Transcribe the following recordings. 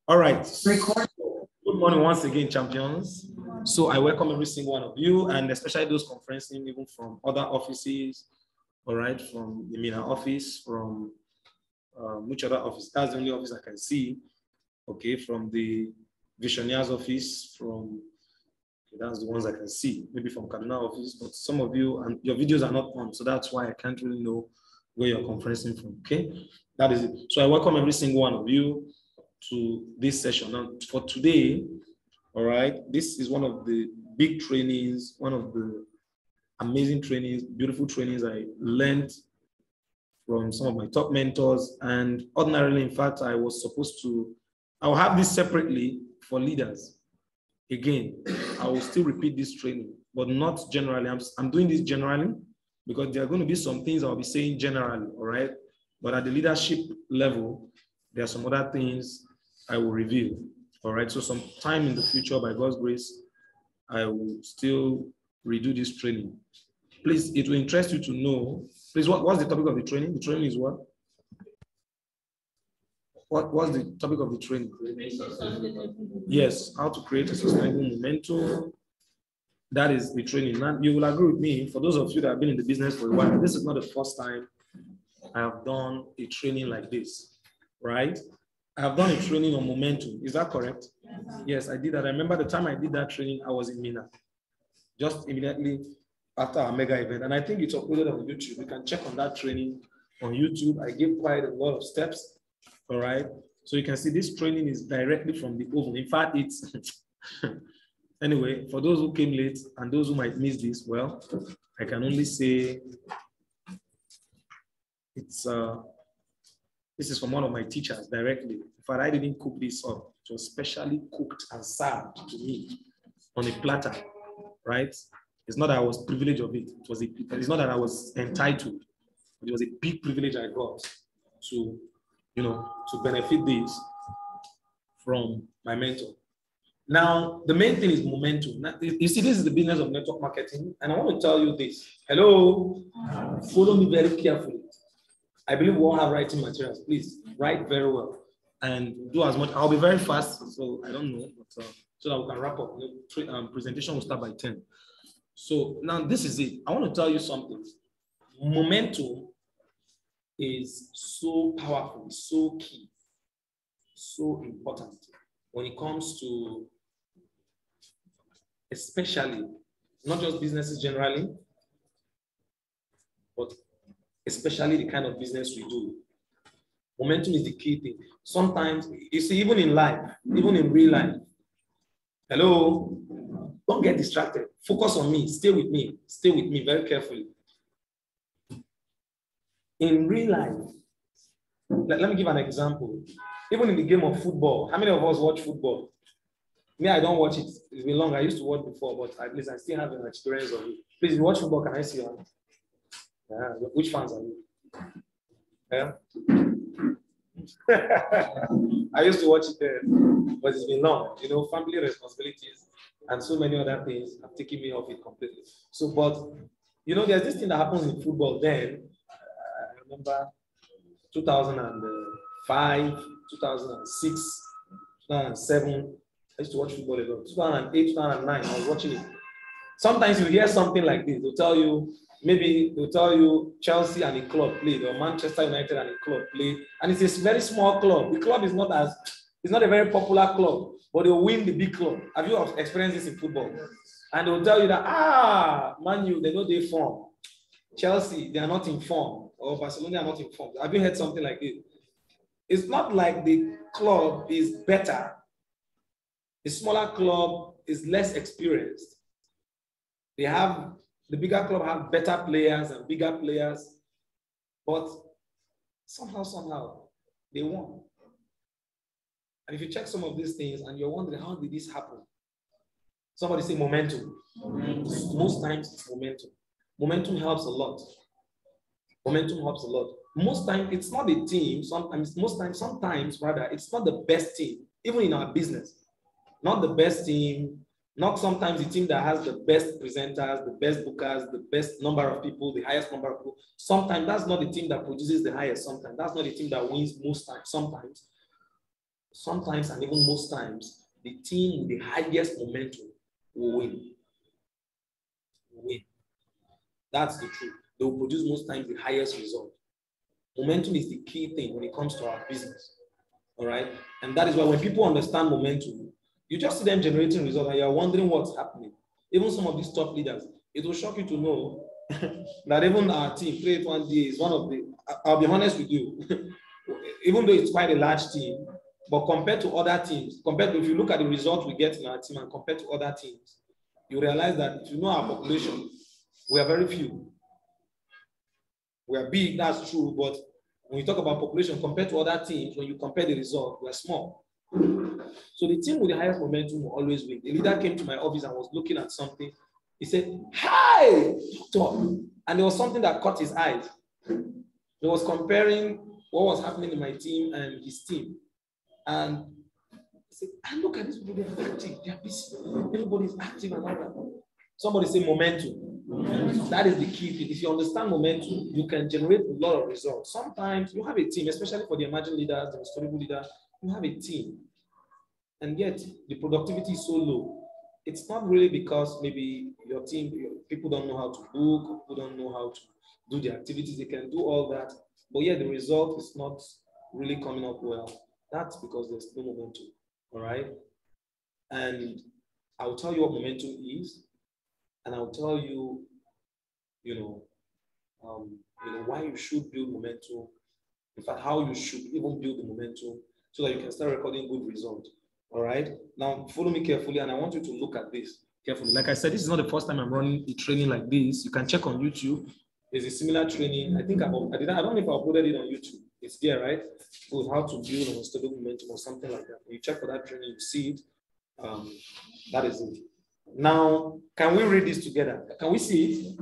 All right. Good morning once again, champions. So I welcome every single one of you, and especially those conferencing even from other offices, all right, from the MENA office, from which other office? That's the only office I can see. Okay, from the Visionaires office, from that's the ones I can see, maybe from Kaduna office, but some of you, and your videos are not on, so that's why I can't really know where you're conferencing from, okay? That is it. So I welcome every single one of you to this session. Now, for today, all right, this is one of the big trainings, one of the amazing trainings, beautiful trainings I learned from some of my top mentors. And ordinarily, in fact, I'll have this separately for leaders. Again, I will still repeat this training, but not generally. I'm doing this generally because there are going to be some things I'll be saying generally, all right? But at the leadership level, there are some other things I will reveal, all right? So sometime in the future, by God's grace, I will still redo this training. Please, it will interest you to know, please, what's the topic of the training? The training is what? What's the topic of the training? Yes, how to create a sustainable momentum. That is the training. Now, you will agree with me, for those of you that have been in the business for a while, this is not the first time I have done a training like this, right? I have done a training on momentum. Is that correct? Yes, I did that. I remember the time I did that training, I was in MENA, just immediately after our mega event. And I think it's uploaded on YouTube. You can check on that training on YouTube. I gave quite a lot of steps. All right. So you can see this training is directly from the oven. In fact, it's anyway, for those who came late and those who might miss this, well, I can only say it's this is from one of my teachers directly. In fact, I didn't cook this up. It was specially cooked and served to me on a platter, right? It's not that I was privileged of it. It's not that I was entitled. It was a big privilege I got to, to benefit this from my mentor. Now, the main thing is momentum. Now, you see, this is the business of network marketing, and I want to tell you this. Hello, follow me very carefully. I believe we all have writing materials. Please write very well and do as much. I'll be very fast, so I don't know, but, so that we can wrap up. The presentation will start by 10. So now this is it. I want to tell you something. Momentum is so powerful, so key, so important when it comes to, especially, not just businesses generally, but especially the kind of business we do. Momentum is the key thing. Sometimes, you see, even in life, even in real life, hello, don't get distracted. Focus on me, stay with me very carefully. In real life, let me give an example. Even in the game of football, how many of us watch football? Me, I don't watch it. It's been long. I used to watch before, but at least I still have an experience of it. Please, if you watch football, can I see you? Yeah. Which fans are you? Yeah. I used to watch it there, but it's been long. Family responsibilities and so many other things have taken me off it completely. So, but, there's this thing that happens in football then. I remember 2005, 2006, 2007. I used to watch football a lot. 2008, 2009, I was watching it. Sometimes you hear something like this. They'll tell you Chelsea and a club played, or Manchester United and a club played, and it's a very small club. The club is not a very popular club, but they'll win the big club. Have you experienced this in football? And they'll tell you that, Man U, they know they form. Chelsea, they are not in form, or Barcelona are not in form. Have you heard something like this? It's not like the club is better. The smaller club is less experienced. The bigger club have better players and bigger players, but somehow, they won. And if you check some of these things and you're wondering, how did this happen? Somebody say momentum. Most times it's momentum. Momentum helps a lot. Most times it's not a team. Sometimes it's not the best team, even in our business. Not the best team, not sometimes the team that has the best presenters, the best bookers, the best number of people, the highest number of people. Sometimes that's not the team that produces the highest. Sometimes that's not the team that wins most times. sometimes and even most times, the team with the highest momentum will win. That's the truth. They will produce most times the highest result. Momentum is the key thing when it comes to our business. All right. And that is why when people understand momentum, you just see them generating results and you're wondering what's happening. Even some of these top leaders, it will shock you to know that even our team, Play It One Day, is one of the, I'll be honest with you, even though it's quite a large team, but compared to other teams, if you look at the results we get in our team and compared to other teams, you realize that if you know our population, we are very few. We are big, that's true, but when you talk about population compared to other teams, when you compare the result, we're small. So the team with the highest momentum will always win. The leader came to my office and was looking at something. He said, "Hi, doctor." And there was something that caught his eyes. He was comparing what was happening in my team and his team. And he said, "And look at this people, they're active, they're busy. Everybody's active and all that." Somebody say momentum. That is the key thing. If you understand momentum, you can generate a lot of results. Sometimes you have a team, especially for the emerging leaders, the historical leaders, you have a team. And yet the productivity is so low. It's not really because maybe your team, people don't know how to book, people don't know how to do the activities. They can do all that, but yet the result is not really coming up well. That's because there's no momentum. All right. And I'll tell you what momentum is. And I'll tell you, why you should build momentum. In fact, how you should even build the momentum so that you can start recording good results. All right. Now, follow me carefully, and I want you to look at this carefully. Like I said, this is not the first time I'm running a training like this. You can check on YouTube. There's a similar training. I think I don't know if I uploaded it on YouTube. It's there, right? So how to build an unstable momentum or something like that. When you check for that training, you see it. That is it. Now, can we read this together? Can we see it?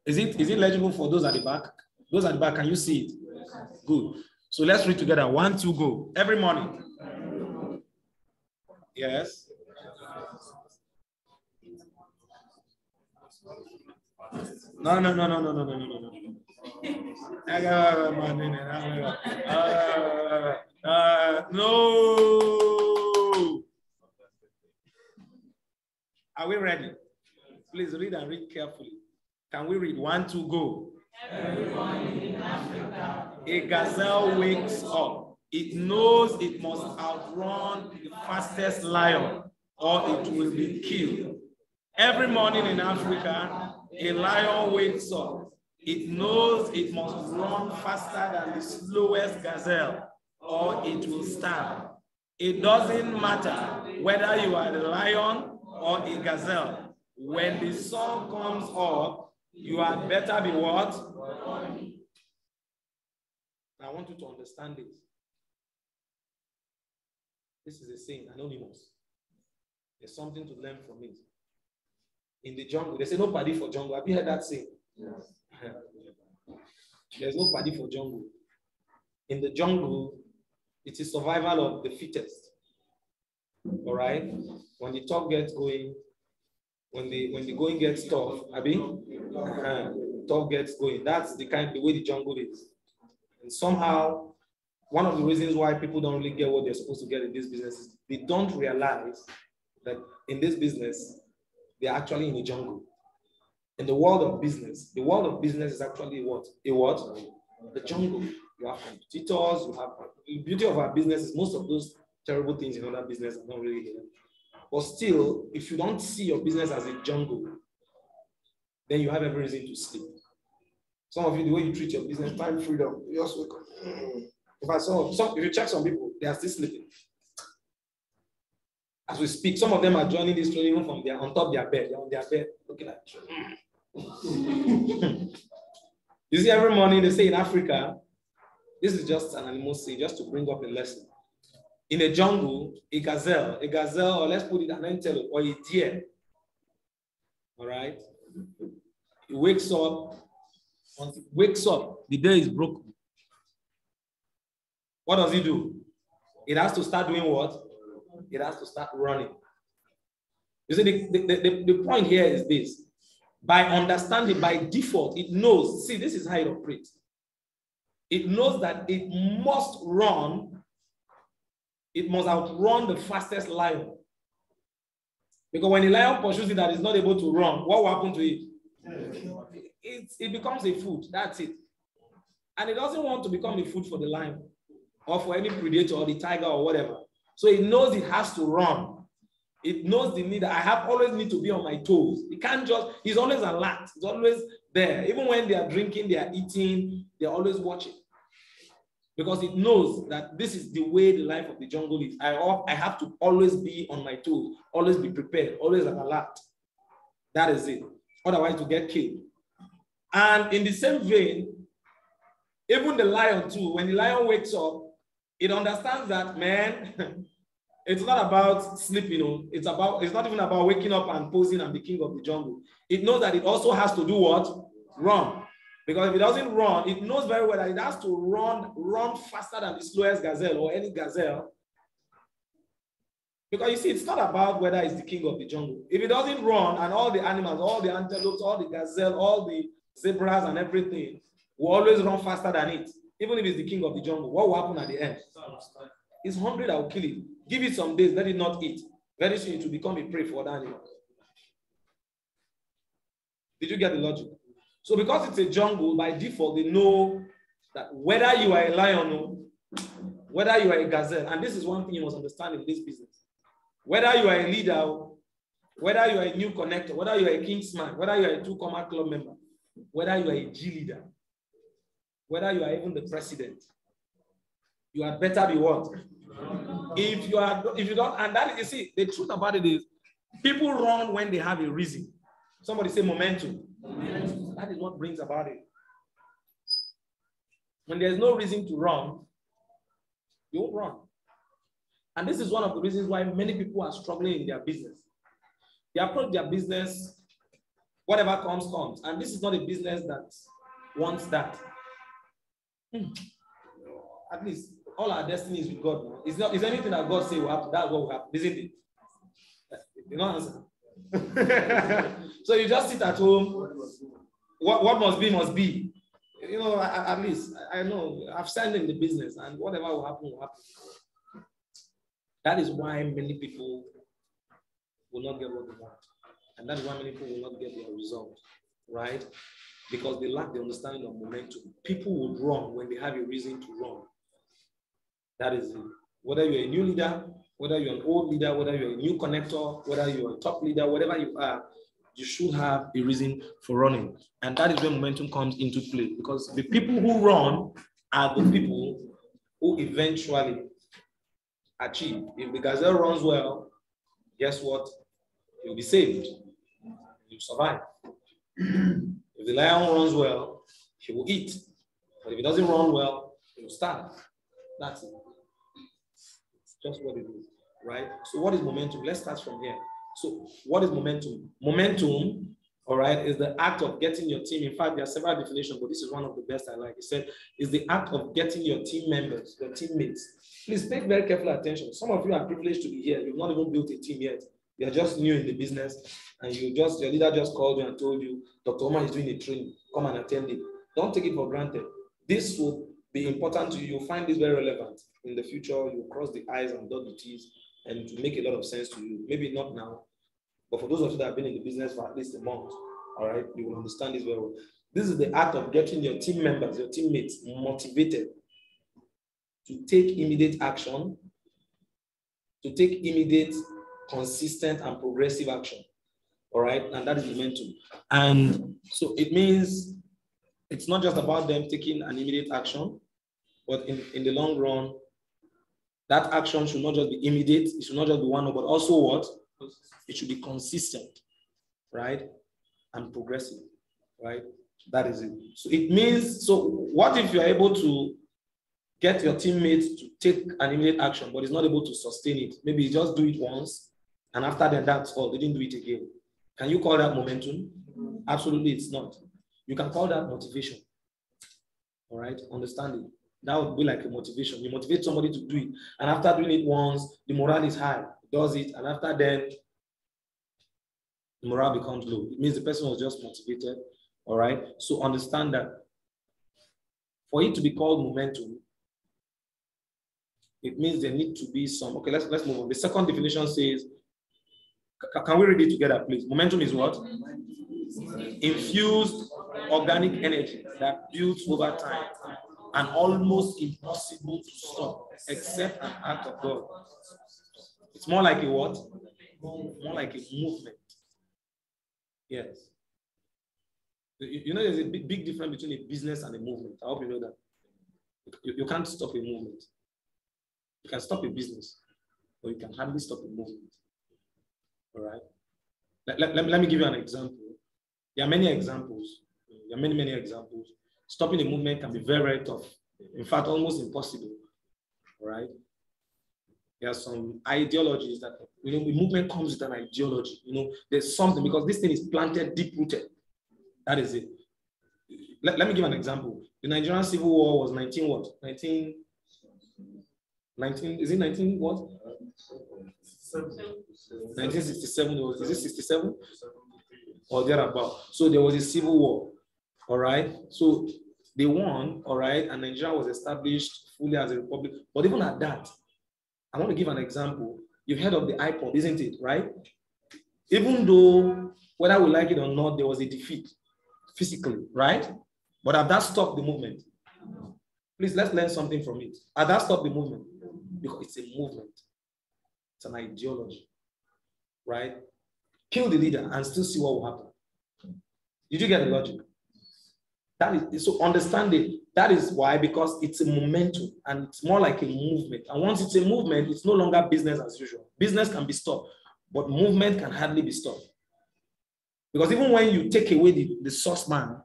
Is it legible for those at the back? Those at the back, can you see it? Good. So let's read together. 1, 2, go. Every morning. Yes. No. No. Are we ready? Please read and read carefully. Can we read? 1, 2, go. Every morning in Africa, a gazelle wakes up. It knows it must outrun the fastest lion or it will be killed. Every morning in Africa, a lion wakes up. It knows it must run faster than the slowest gazelle or it will starve. It doesn't matter whether you are the lion or a gazelle. When the sun comes up, you had better be what? I want you to understand this. This is a saying, anonymous. There's something to learn from it. In the jungle, they say no paddy for jungle. Have you heard that saying? Yes. There's no paddy for jungle. In the jungle, it is survival of the fittest. All right? When the top gets going, when the going gets tough, top gets going. That's the way the jungle is. And somehow, one of the reasons why people don't really get what they're supposed to get in this business is they don't realize that in this business, they're actually in a jungle. In the world of business is actually what? The jungle. You have competitors, the beauty of our business is most of those terrible things in other business are not really here. But still, if you don't see your business as a jungle, then you have every reason to sleep. Some of you, the way you treat your business, time freedom, you just wake up. If you check some people, they are still sleeping. As we speak, some of them are joining this training even from on top of their bed. They're on their bed, looking at You see, every morning they say in Africa, this is just an animal saying, just to bring up a lesson. In a jungle, a gazelle, or let's put it an antelope or a deer. All right? It wakes up. Once it wakes up, the day is broken. What does it do? It has to start doing what? It has to start running. You see, the point here is this. By understanding, by default, it knows. See, this is how it operates. It knows that it must run it must outrun the fastest lion. Because when the lion pursues it that is not able to run, what will happen to it? It becomes a food. That's it. And it doesn't want to become a food for the lion or for any predator or the tiger or whatever. So it knows it has to run. It knows the need. I always need to be on my toes. It can't just, he's always alert. He's always there. Even when they are drinking, they are eating, they're always watching. Because it knows that this is the way the life of the jungle is. I have to always be on my toes, always be prepared, always alert. That is it. Otherwise, to get killed. And in the same vein, even the lion too, when the lion wakes up, it understands that, man, it's not about sleeping. It's not even about waking up and posing and the king of the jungle. It knows that it also has to do what? Run. Because if it doesn't run, it knows very well that it has to run faster than the slowest gazelle or any gazelle. Because you see, it's not about whether it's the king of the jungle. If it doesn't run, and all the animals, all the antelopes, all the gazelle, all the zebras and everything will always run faster than it. Even if it's the king of the jungle, what will happen at the end? It's hungry that will kill it. Give it some days, let it not eat. Very soon it will become a prey for the animal. Did you get the logic? So because it's a jungle, by default, they know that whether you are a lion or whether you are a gazelle, and this is one thing you must understand in this business, whether you are a leader, whether you are a new connector, whether you are a Kingsman, whether you are a two-comma club member, whether you are a G leader, whether you are even the president, you had better be what? If you don't, and that is, you see, the truth about it is, people run when they have a reason. Somebody say momentum. That is what brings about it. When there's no reason to run, you won't run. And this is one of the reasons why many people are struggling in their business. They approach their business, whatever comes, comes. And this is not a business that wants that. At least all our destiny is with God now. It's anything that God says will happen, that's what will happen, isn't it? You don't answer. So you just sit at home. What must be, must be. You know, at least I know I've signed in the business, and whatever will happen, will happen. That is why many people will not get what they want. And that is why many people will not get their result, right? Because they lack the understanding of momentum. People would run when they have a reason to run. That is it. Whether you're a new leader, whether you're an old leader, whether you're a new connector, whether you're a top leader, whatever you are, you should have a reason for running. And that is where momentum comes into play, because the people who run are the people who eventually achieve. If the gazelle runs well, guess what? You'll be saved. You'll survive. If the lion runs well, he will eat. But if he doesn't run well, he will starve. That's it. It's just what it is, right? So what is momentum? Let's start from here. So what is momentum? Momentum, all right, is the act of getting your team. In fact, there are several definitions, but this is one of the best I like. It said, is the act of getting your team members, your teammates. Please pay very careful attention. Some of you are privileged to be here. You've not even built a team yet. You're just new in the business, and your leader just called you and told you, Dr. Omar is doing a training. Come and attend it. Don't take it for granted. This will be important to you. You'll find this very relevant. In the future, you'll cross the I's and dot the T's, and it will make a lot of sense to you. Maybe not now, but for those of you that have been in the business for at least a month, all right, you will understand this very well. This is the act of getting your team members, your teammates motivated to take immediate action, to take immediate, consistent, and progressive action, all right? And that is momentum. And so it means it's not just about them taking an immediate action, but in the long run, that action should not just be immediate, it should not just be one, but also what? It should be consistent, right? And progressive, right? That is it. So it means, so what if you're able to get your teammates to take an immediate action, but it's not able to sustain it? Maybe you just do it once, and after that, that's all. They didn't do it again. Can you call that momentum? Absolutely, it's not. You can call that motivation, all right? Understanding. That would be like a motivation. You motivate somebody to do it, and after doing it once, the morale is high, does it, and after then, the morale becomes low. It means the person was just motivated, all right? So understand that for it to be called momentum, It means there need to be some. Okay, let's move on. The second definition says, can we read it together, please? Momentum is what? Infused organic energy that builds over time and almost impossible to stop except an act of God. It's more like a what? More like a movement. Yes. You know, there's a big difference between a business and a movement. I hope you know that. You can't stop a movement. You can stop a business, but you can hardly stop a movement. All right? Let me give you an example. There are many examples. There are many examples. Stopping a movement can be very, very tough. In fact, almost impossible. All right? There are some ideologies that, you know, the movement comes with an ideology. You know, there's something, because this thing is planted, deep-rooted. That is it. Let me give an example. The Nigerian Civil War was 19 what? 19, is it 19 what? 1967, is it 67? Or thereabout. So there was a civil war, all right? So they won, all right? And Nigeria was established fully as a republic. But even at that, I want to give an example. You've heard of the IPOB, isn't it, right? Even though, whether we like it or not, there was a defeat physically, right? But have that stopped the movement? Please, let's learn something from it. Have that stopped the movement? Because it's a movement. It's an ideology, right? Kill the leader and still see what will happen. Did you get the logic? That is, so understand it. That is why, because it's a momentum and it's more like a movement. And once it's a movement, it's no longer business as usual. Business can be stopped, but movement can hardly be stopped. Because even when you take away the source man,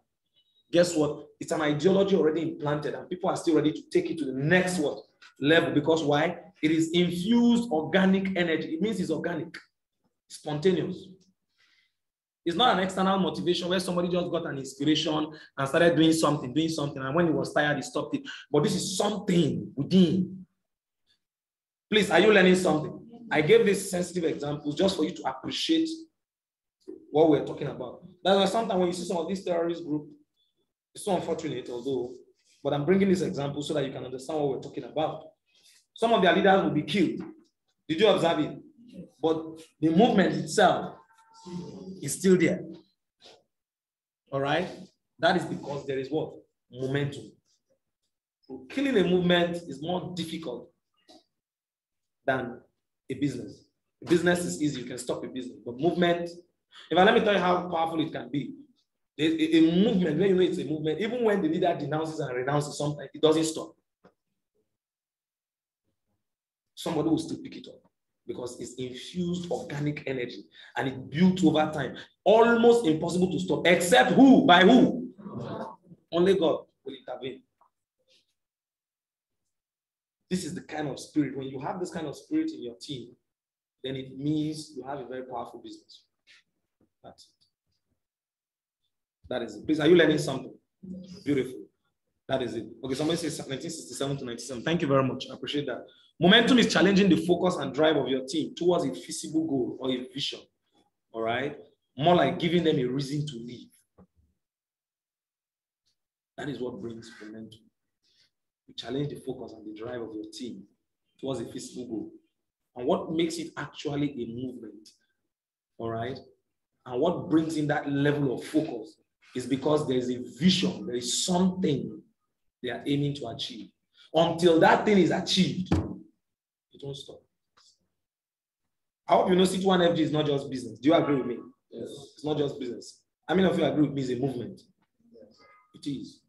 guess what? It's an ideology already implanted and people are still ready to take it to the next what? Level. Because why? It is infused organic energy. It means it's organic, spontaneous. It's not an external motivation where somebody just got an inspiration and started doing something, and when he was tired, he stopped it. But this is something within. Please, are you learning something? I gave these sensitive examples just for you to appreciate what we're talking about. That's why sometimes when you see some of these terrorist groups, it's so unfortunate, although, but I'm bringing this example so that you can understand what we're talking about. Some of their leaders will be killed. Did you observe it? But the movement itself is still there. All right? That is because there is what? Momentum. So killing a movement is more difficult than a business. A business is easy, you can stop a business. But movement, let me tell you how powerful it can be. A movement, when you know it's a movement, even when the leader denounces and renounces something, it doesn't stop. Somebody will still pick it up because it's infused organic energy and it built over time. Almost impossible to stop, except who? By who? Only God will intervene. This is the kind of spirit. When you have this kind of spirit in your team, then it means you have a very powerful business. That's it. That is it. Please, are you learning something? Beautiful. That is it. Okay, somebody says 1967 to 97. Thank you very much. I appreciate that. Momentum is challenging the focus and drive of your team towards a feasible goal or a vision. All right? More like giving them a reason to live. That is what brings momentum. You challenge the focus and the drive of your team towards a feasible goal. And what makes it actually a movement? All right? And what brings in that level of focus is because there's a vision, there is something they are aiming to achieve. Until that thing is achieved, it won't stop. I hope you know C21FG is not just business. Do you agree with me? Yes. It's not just business. How many of you agree with me? It's a movement. Yes. It is.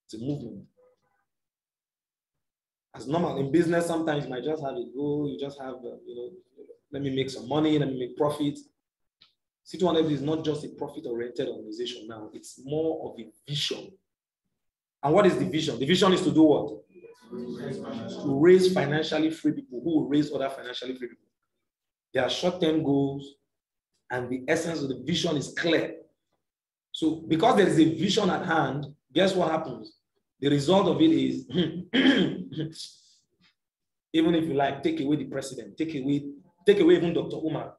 It's a movement. As normal in business, sometimes you might just have a goal. You just have, let me make some money, let me make profit. C21FG is not just a profit-oriented organization now. It's more of a vision. And what is the vision? The vision is to do what? To raise financially free people who will raise other financially free people. There are short-term goals, and the essence of the vision is clear. So because there is a vision at hand, guess what happens? The result of it is, even if you like, take away the president, take away even Dr. Umar.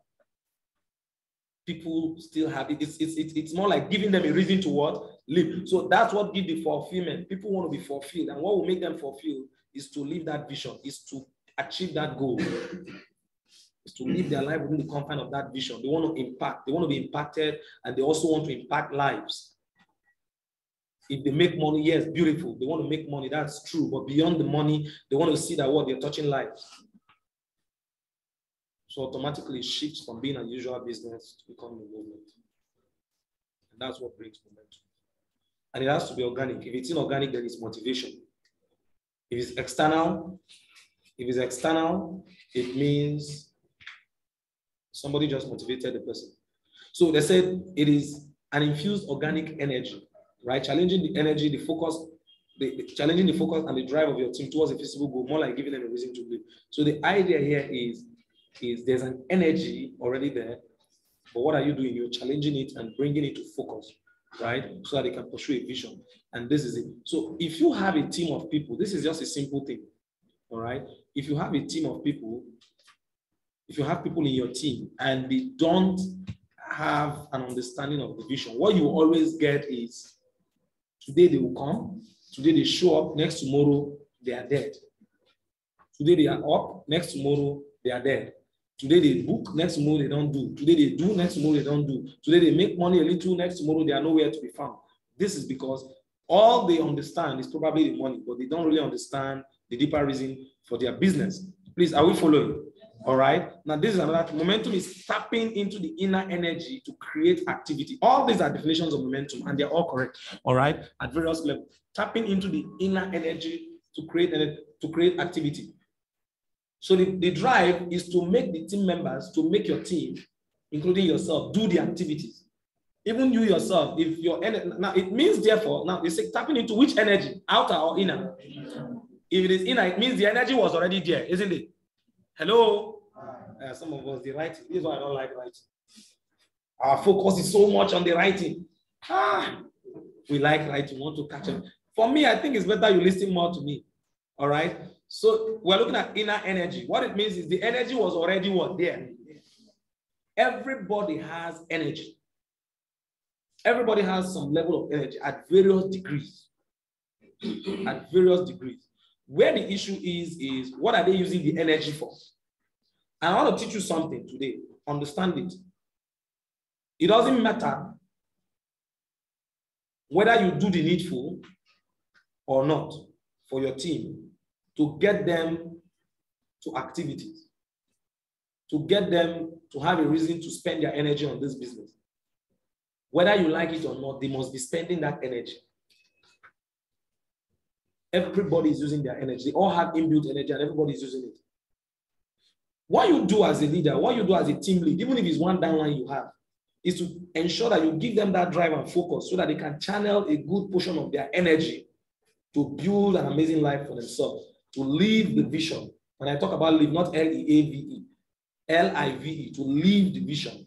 People still have it. It's more like giving them a reason to what? Live. So that's what gives the fulfillment. People want to be fulfilled. And what will make them fulfilled is to live that vision, is to achieve that goal, is to live their life within the confines of that vision. They want to impact, they want to be impacted, and they also want to impact lives. If they make money, yes, beautiful. They want to make money, that's true. But beyond the money, they want to see that what they're touching lives. So automatically it shifts from being a usual business to becoming a movement. And that's what brings momentum. And it has to be organic. If it's inorganic, then it's motivation. If it's external, it means somebody just motivated the person. So they said it is an infused organic energy, right? Challenging the energy, the focus, challenging the focus and the drive of your team towards a feasible goal, more like giving them a reason to live. So the idea here is there's an energy already there, but what are you doing? You're challenging it and bringing it to focus, right? So that they can pursue a vision. And this is it. So if you have a team of people, this is just a simple thing, all right? If you have a team of people, if you have people in your team and they don't have an understanding of the vision, what you always get is today they will come, today they show up, next tomorrow they are dead. Today they are up, next tomorrow they are dead. Today they book, next tomorrow they don't do. Today they do, next tomorrow they don't do. Today they make money a little, next tomorrow they are nowhere to be found. This is because all they understand is probably the money, but they don't really understand the deeper reason for their business. Please, are we following? All right. Now, this is another. Momentum is tapping into the inner energy to create activity. All these are definitions of momentum, and they're all correct. All right. At various levels, tapping into the inner energy to create activity. So the drive is to make the team members, to make your team, including yourself, do the activities. Even you yourself, if your energy, now it means therefore, now it's like tapping into which energy, outer or inner? If it is inner, it means the energy was already there, isn't it? Hello? Some of us, the writing, this is why I don't like writing. Our focus is so much on the writing. We like writing, want to catch up. For me, I think it's better you listen more to me. All right? So we're looking at inner energy. What it means is the energy was already what? There. Everybody has energy. Everybody has some level of energy at various degrees. At various degrees. Where the issue is what are they using the energy for? And I want to teach you something today. Understand it. It doesn't matter whether you do the needful or not for your team to get them to activities, to get them to have a reason to spend their energy on this business. Whether you like it or not, they must be spending that energy. Everybody is using their energy. They all have inbuilt energy and everybody is using it. What you do as a leader, what you do as a team lead, even if it's one downline you have, is to ensure that you give them that drive and focus so that they can channel a good portion of their energy to build an amazing life for themselves, to live the vision. When I talk about live, not L-E-A-V-E, L-I-V-E, to live the vision.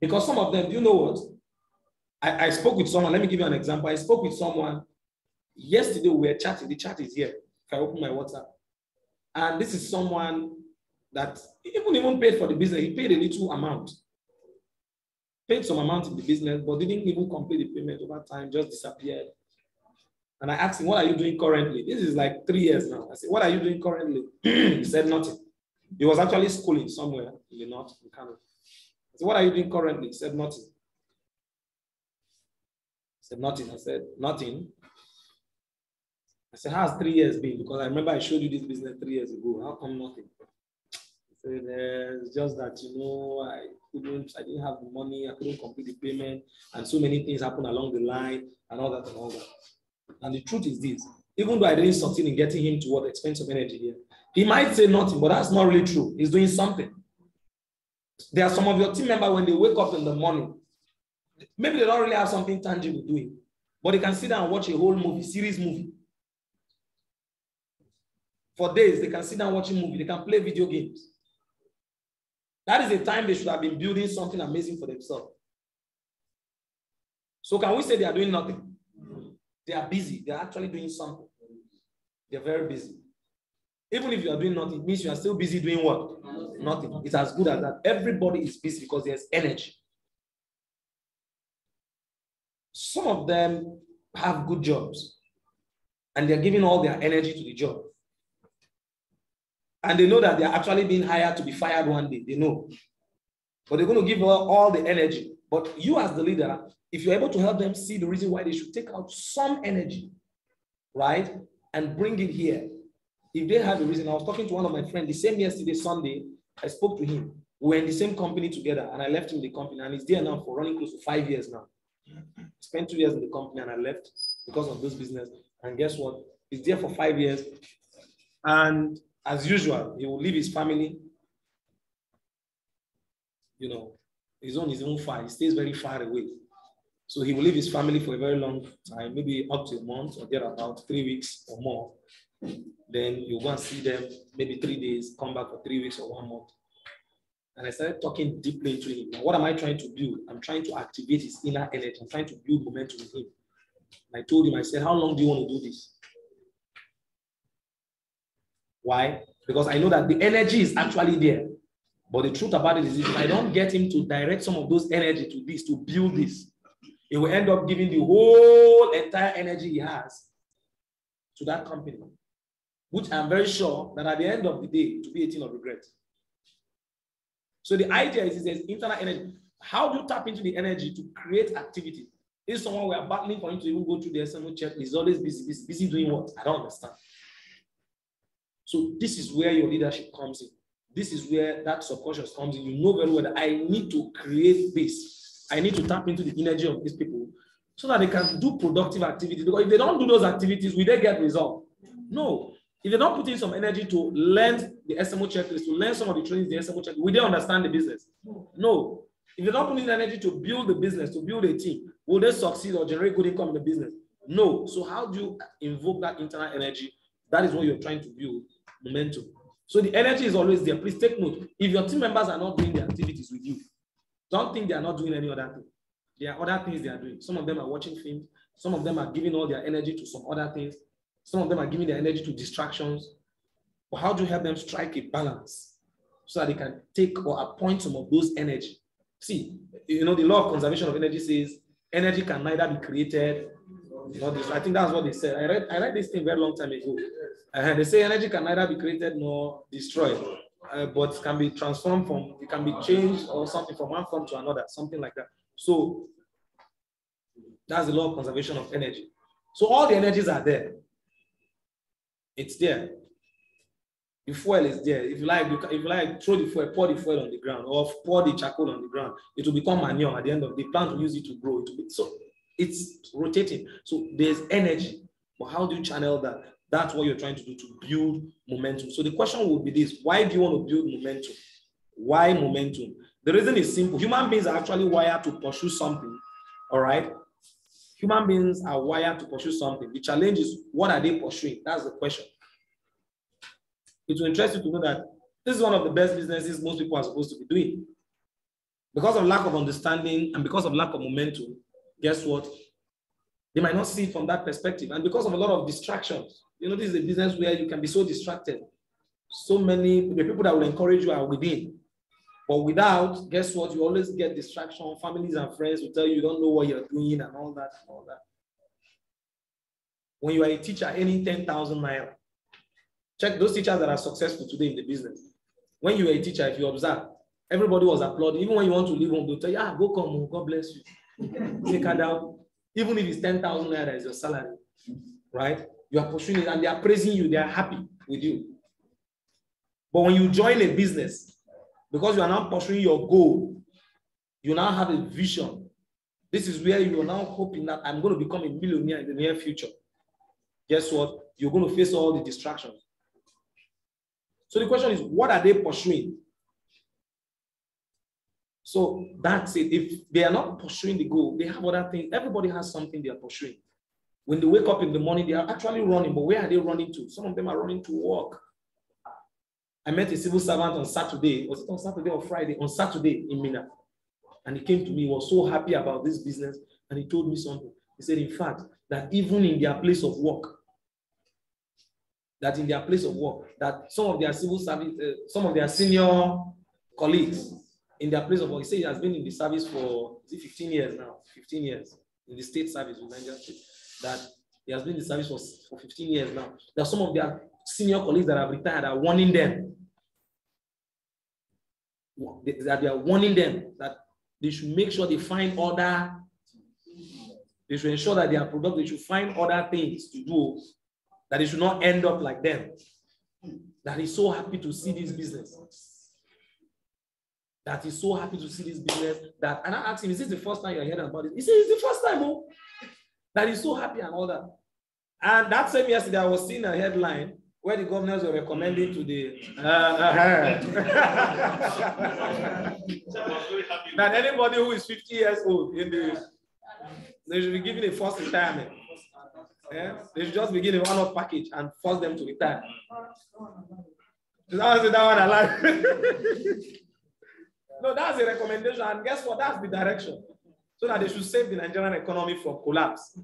Because some of them, you know what? I spoke with someone, let me give you an example. I spoke with someone yesterday, we were chatting, the chat is here. If I open my WhatsApp. And this is someone that even paid for the business. He paid a little amount. Paid some amount in the business, but didn't even complete the payment over time, just disappeared. And I asked him, what are you doing currently? This is like 3 years now. I said, what are you doing currently? He said nothing. He was actually schooling somewhere in the north, in Kano. I said, what are you doing currently? He said nothing. I said nothing. I said, nothing. I said, how's 3 years been? Because I remember I showed you this business 3 years ago. How come nothing? He said, it's just that, I didn't have the money. I couldn't complete the payment. And so many things happened along the line and all that and all that. And the truth is this, even though I didn't succeed in getting him to what expense of energy here, he might say nothing, but that's not really true. He's doing something. There are some of your team members, when they wake up in the morning, maybe they don't really have something tangible doing, but they can sit down and watch a whole movie, series movie. For days, they can sit down watching movie. They can play video games. That is the time they should have been building something amazing for themselves. So can we say they are doing nothing? They are busy. They are actually doing something. They're very busy. Even if you are doing nothing, it means you are still busy doing what? Nothing. It's as good as that. Everybody is busy because there's energy. Some of them have good jobs. and they're giving all their energy to the job. And they know that they're actually being hired to be fired one day. They know. But they're going to give all the energy. But you as the leader, if you're able to help them see the reason why they should take out some energy, right, and bring it here. If they have a reason, I was talking to one of my friends, the same yesterday, Sunday, I spoke to him. We were in the same company together, and I left him in the company, and he's there now for running close to 5 years now. Spent 2 years in the company, and I left because of this business. And guess what? He's there for 5 years. And as usual, he will leave his family. You know, his own is even far. He stays very far away. So he will leave his family for a very long time, maybe up to a month or thereabout, 3 weeks or more. Then you go and see them, maybe 3 days, come back for 3 weeks or 1 month. And I started talking deeply into him. Now, what am I trying to build? I'm trying to activate his inner energy. I'm trying to build momentum with him. And I told him, I said, how long do you want to do this? Why? Because I know that the energy is actually there. But the truth about it is, if I don't get him to direct some of those energy to this, to build this, he will end up giving the whole entire energy he has to that company, which I'm very sure that at the end of the day, it will be a thing of regret. So the idea is there's internal energy. How do you tap into the energy to create activity? If someone we are battling for him to even go through the SMO check, he's always busy doing what? I don't understand. So this is where your leadership comes in. This is where that subconscious comes in. You know very well that I need to create this. I need to tap into the energy of these people so that they can do productive activities. Because if they don't do those activities, will they get results? No. If they don't put in some energy to learn the SMO checklist, to learn some of the trainings, the SMO checklist, will they understand the business? No. If they don't put in energy to build the business, to build a team, will they succeed or generate good income in the business? No. So how do you invoke that internal energy? That is what you're trying to build, momentum. So the energy is always there. Please take note. If your team members are not doing the activities with you, don't think they are not doing any other thing. There are other things they are doing. Some of them are watching films. Some of them are giving all their energy to some other things. Some of them are giving their energy to distractions. But how do you help them strike a balance so that they can take or appoint some of those energy? See, you know, the law of conservation of energy says energy can neither be created nor destroyed. I think that's what they said. I read this thing a very long time ago. They say energy can neither be created nor destroyed, but can be transformed from, it can be changed or something from one form to another, something like that. So that's the law of conservation of energy. So all the energies are there. It's there. The fuel is there. If you like, throw the fuel, pour the fuel on the ground, or pour the charcoal on the ground. It will become manure at the end of the plant will use it to grow. So it's rotating. So there's energy. But how do you channel that? That's what you're trying to do to build momentum. So the question would be this: why do you want to build momentum? Why momentum? The reason is simple. Human beings are actually wired to pursue something. All right. Human beings are wired to pursue something. The challenge is, what are they pursuing? That's the question. It will interest you to know that this is one of the best businesses most people are supposed to be doing. Because of lack of understanding and because of lack of momentum, guess what? They might not see it from that perspective. And because of a lot of distractions, you know, this is a business where you can be so distracted. So many, the people that will encourage you are within. But without, guess what? You always get distraction. Families and friends will tell you don't know what you're doing and all that and all that. When you are a teacher, earning 10,000 naira, check those teachers that are successful today in the business. When you were a teacher, if you observe, everybody was applauding. Even when you want to leave home, they'll tell you, go come, God bless you. Take her down. Even if it's 10,000 naira is your salary, right? You are pursuing it and they are praising you. They are happy with you. But when you join a business, because you are now pursuing your goal, you now have a vision. This is where you are now hoping that I'm going to become a millionaire in the near future. Guess what? You're going to face all the distractions. So the question is, what are they pursuing? So that's it. If they are not pursuing the goal, they have other things. Everybody has something they are pursuing. When they wake up in the morning, they are actually running, but where are they running to? Some of them are running to work. I met a civil servant on Saturday. Was it on Saturday or Friday? On Saturday in Mina. And he came to me, he was so happy about this business. And he told me something. He said, in fact, that even in their place of work, that some of their civil service, some of their senior colleagues in their place of work, he said he has been in the service for 15 years now, 15 years in the state service in Nigeria State, that He has been in the service for 15 years now. There are some of their senior colleagues that have retired are warning them. That they are warning them that they should make sure they find other. They should ensure that they are productive. They should find other things to do. That they should not end up like them. That he's so happy to see this business. That he's so happy to see this business. That, and I asked him, is this the first time you're hearing about it? He said, it's the first time, oh. That he's so happy and all that. And that same yesterday, I was seeing a headline where the governors were recommending to the that anybody who is 50 years old they should be given a forced retirement. Yeah? They should just be given a one-off package and force them to retire. That one I like. No, that's the recommendation, and guess what? That's the direction. So that they should save the Nigerian economy from collapse.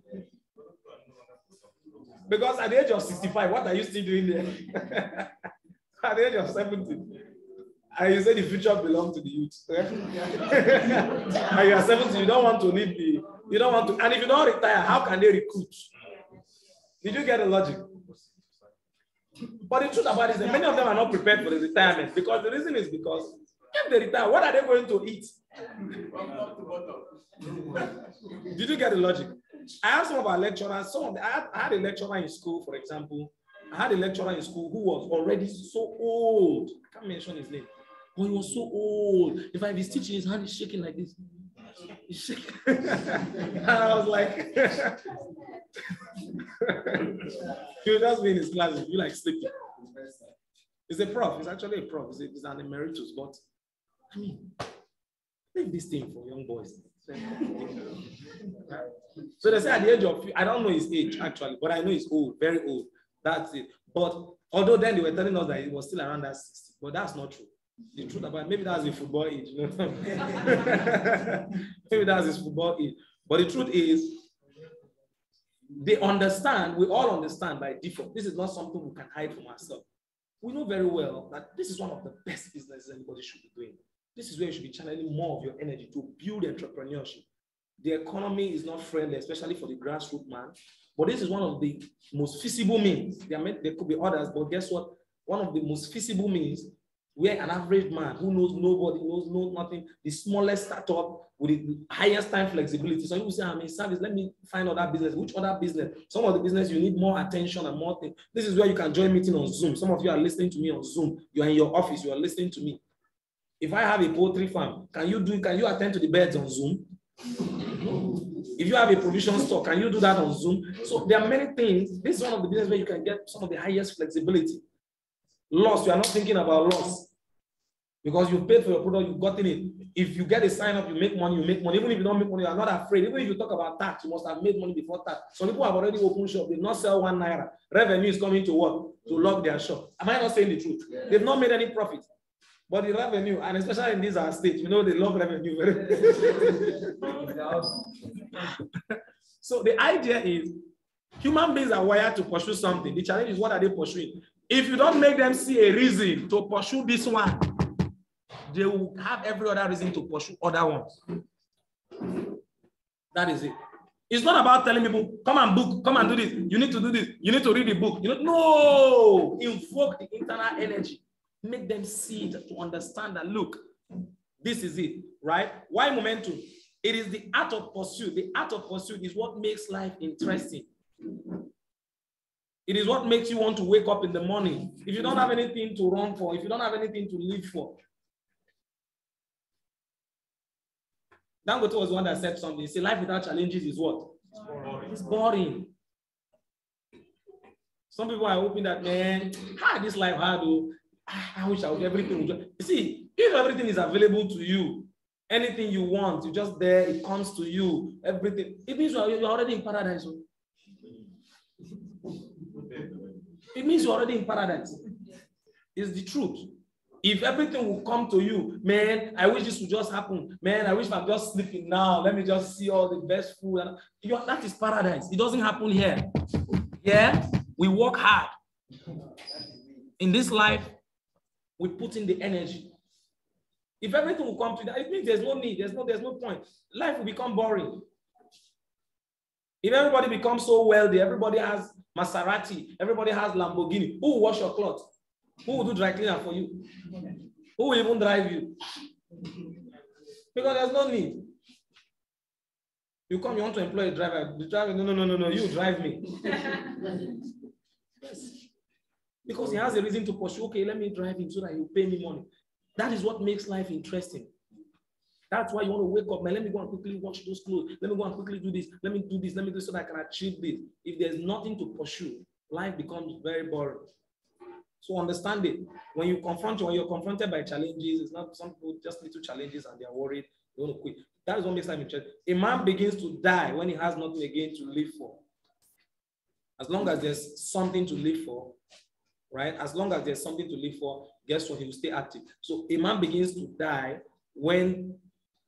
Because at the age of 65, what are you still doing there? At the age of 70, and you say the future belongs to the youth. And you are 70, you don't want to leave you don't want to, and if you don't retire, how can they recruit? Did you get the logic? But the truth about it is that many of them are not prepared for the retirement, because the reason is because if they retire, what are they going to eat? Did you get the logic? I have some of our lecturers, I had a lecturer in school, for example. I had a lecturer in school who was already so old. I can't mention his name. But he was so old. In fact, if he's teaching, his hand is shaking like this. He's shaking. And I was like, he would just be in his class, he'd be like sleeping. He's a prof. He's actually a prof. He's an emeritus. But, I mean, make this thing for young boys. So they say at the age of, I don't know his age actually, but I know he's old, very old. That's it. But although then they were telling us that he was still around that 60, but that's not true. The truth about maybe that's the football age, you know? Maybe that's his football age. But the truth is, they understand, we all understand by default. This is not something we can hide from ourselves. We know very well that this is one of the best businesses anybody should be doing. This is where you should be channeling more of your energy to build entrepreneurship. The economy is not friendly, especially for the grassroots man, but this is one of the most feasible means. There could be others, but guess what? One of the most feasible means where an average man who knows nobody, knows nothing, the smallest startup with the highest time flexibility. So you say, I'm in service, let me find other business. Which other business? Some of the business, you need more attention and more things. This is where you can join meeting on Zoom. Some of you are listening to me on Zoom. You are in your office, you are listening to me. If I have a poultry farm, can you attend to the birds on Zoom? If you have a provision store, can you do that on Zoom? So there are many things. This is one of the businesses where you can get some of the highest flexibility. Loss, you are not thinking about loss. Because you paid for your product, you've gotten it. If you get a sign up, you make money, Even if you don't make money, you are not afraid. Even if you talk about tax, you must have made money before tax. Some people have already opened shop, they not sell 1 naira. Revenue is coming to work to lock their shop. Am I not saying the truth? They've not made any profit. But the revenue, and especially in these states, they love revenue very much. So the idea is, human beings are wired to pursue something. The challenge is, what are they pursuing? If you don't make them see a reason to pursue this one, they will have every other reason to pursue other ones. That is it. It's not about telling people, come and book, come and do this. You need to do this. You need to read the book. No, invoke the internal energy. Make them see it, to understand that, look, this is it, right? Why momentum? It is the art of pursuit. The art of pursuit is what makes life interesting. It is what makes you want to wake up in the morning. If you don't have anything to run for, if you don't have anything to live for. Dangote was the one that said something. He said, life without challenges is what? It's boring. It's boring. Some people are hoping that, man, this life hard, though. I wish I would everything. You see, if everything is available to you, anything you want, you're just there, it comes to you, everything. It means you're already in paradise. It means you're already in paradise. It's the truth. If everything will come to you, man, I wish this would just happen. Man, I wish I'm just sleeping now. Let me just see all the best food. That is paradise. It doesn't happen here. Yeah, we work hard. In this life, we put in the energy. If everything will come to that, it means there's no need, there's no point. Life will become boring. If everybody becomes so wealthy, everybody has Maserati, everybody has Lamborghini, who will wash your clothes? Who will do dry cleaner for you? Who will even drive you? Because there's no need. You come, you want to employ a driver. The driver, no, you drive me. Yes. Because he has a reason to pursue, okay, let me drive him so that he'll pay me money. That is what makes life interesting. That's why you want to wake up, man, let me go and quickly wash those clothes. Let me go and quickly do this. Let me do this. Let me do this so that I can achieve this. If there's nothing to pursue, life becomes very boring. So understand it. When you're confronted by challenges, it's not some people just little challenges and they're worried, they want to quit. That is what makes life interesting. A man begins to die when he has nothing again to live for. As long as there's something to live for, right? As long as there's something to live for, guess what? He will stay active. So a man begins to die when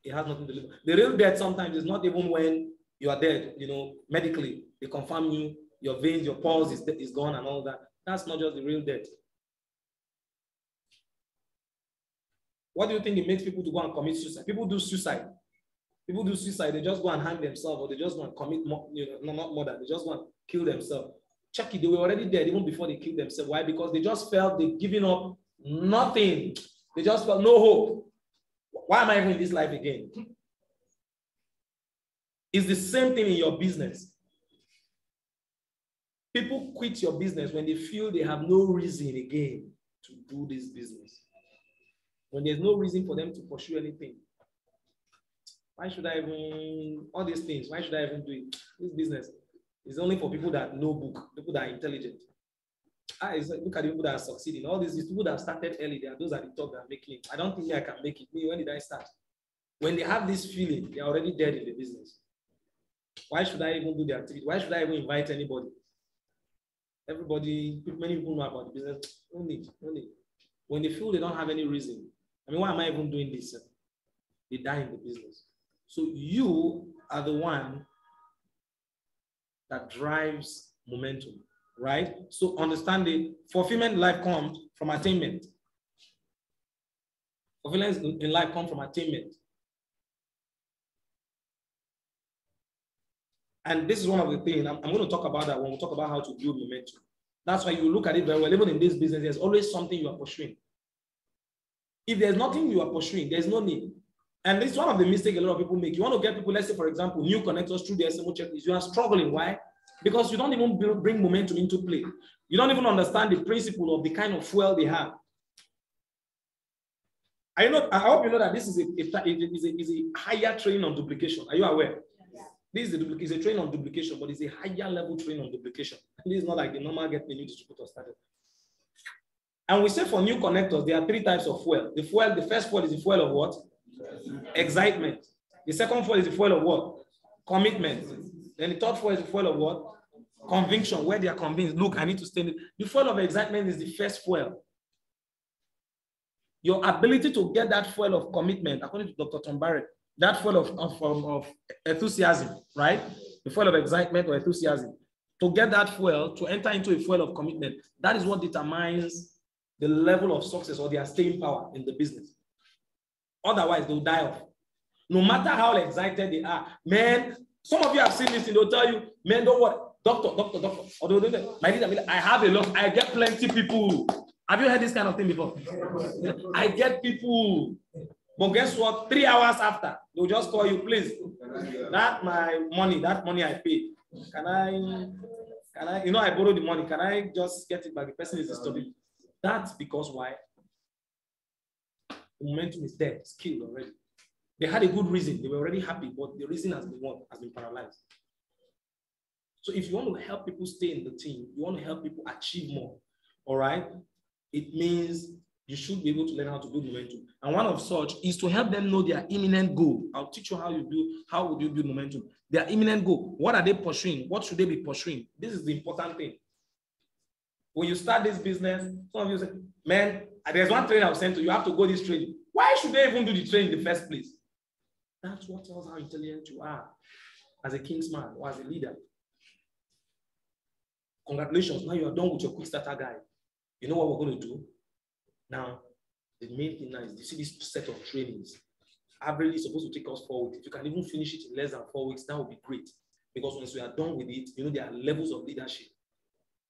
he has nothing to live for. The real death sometimes is not even when you are dead, medically. They confirm you, your veins, your pulse is gone and all that. That's not just the real death. What do you think it makes people to go and commit suicide? People do suicide. People do suicide. They just go and hang themselves, or they just go and commit, not murder. They just go and kill themselves. Check it. They were already dead even before they killed themselves. Why? Because they just felt they've given up nothing. They just felt no hope. Why am I even in this life again? It's the same thing in your business. People quit your business when they feel they have no reason again to do this business. When there's no reason for them to pursue anything. Why should I even, all these things, why should I even do it? This business is only for people that know book, people that are intelligent. Look at the people that are succeeding. All these people that started early, they are those at the top that are making it. I don't think I can make it. Me, when did I start? When they have this feeling, they are already dead in the business. Why should I even do the activity? Why should I even invite anybody? Everybody, many people know about the business. No need. When they feel they don't have any reason, why am I even doing this? They die in the business. So you are the one that drives momentum, right? So understand it. Fulfillment in life comes from attainment. Fulfillment in life comes from attainment. And this is one of the things, I'm going to talk about that when we talk about how to build momentum. That's why you look at it very well. Even in this business, there's always something you are pursuing. If there's nothing you are pursuing, there's no need. And this is one of the mistakes a lot of people make. You want to get people, let's say, for example, new connectors through the SMO checklist. You are struggling. Why? Because you don't even bring momentum into play. You don't even understand the principle of the kind of fuel they have. I hope you know that this is a higher training on duplication. Are you aware? Yeah. This is a training on duplication, but it's a higher level training on duplication. This is not like the normal get the new distributor started. And we say for new connectors, there are 3 types of fuel. The first fuel is the fuel of what? Excitement. The second fuel is the fuel of what? Commitment. Then the third fuel is the fuel of what? Conviction, where they are convinced, look, I need to stay. The fuel of excitement is the first fuel. Your ability to get that fuel of commitment, according to Dr. Tom Barrett, that fuel of enthusiasm, right? The fuel of excitement or enthusiasm. To get that fuel, to enter into a fuel of commitment, that is what determines the level of success or their staying power in the business. Otherwise, they'll die off. No matter how excited they are. Man, some of you have seen this and they'll tell you, man, don't worry. Doctor. Or I have a lot. I get plenty people. Have you heard this kind of thing before? I get people. But guess what? 3 hours after, they'll just call you, please. That money I paid. Can I, I borrowed the money. Can I just get it back? The person is disturbing. That's because why? The momentum is there, it's killed already. They had a good reason. They were already happy, but the reason has been paralyzed. So if you want to help people stay in the team, you want to help people achieve more, all right? It means you should be able to learn how to build momentum. And one of such is to help them know their imminent goal. I'll teach you how would you build momentum. Their imminent goal. What are they pursuing? What should they be pursuing? This is the important thing. When you start this business, some of you say, man, there's one training I'll send to you. You have to go this training. Why should they even do the training in the first place? That's what tells how intelligent you are as a kingsman or as a leader. Congratulations. Now you are done with your quick starter guide. You know what we're going to do? Now, the main thing now is you see this set of trainings. Averagely supposed to take us 4 weeks. If you can even finish it in less than 4 weeks, that would be great. Because once we are done with it, there are levels of leadership.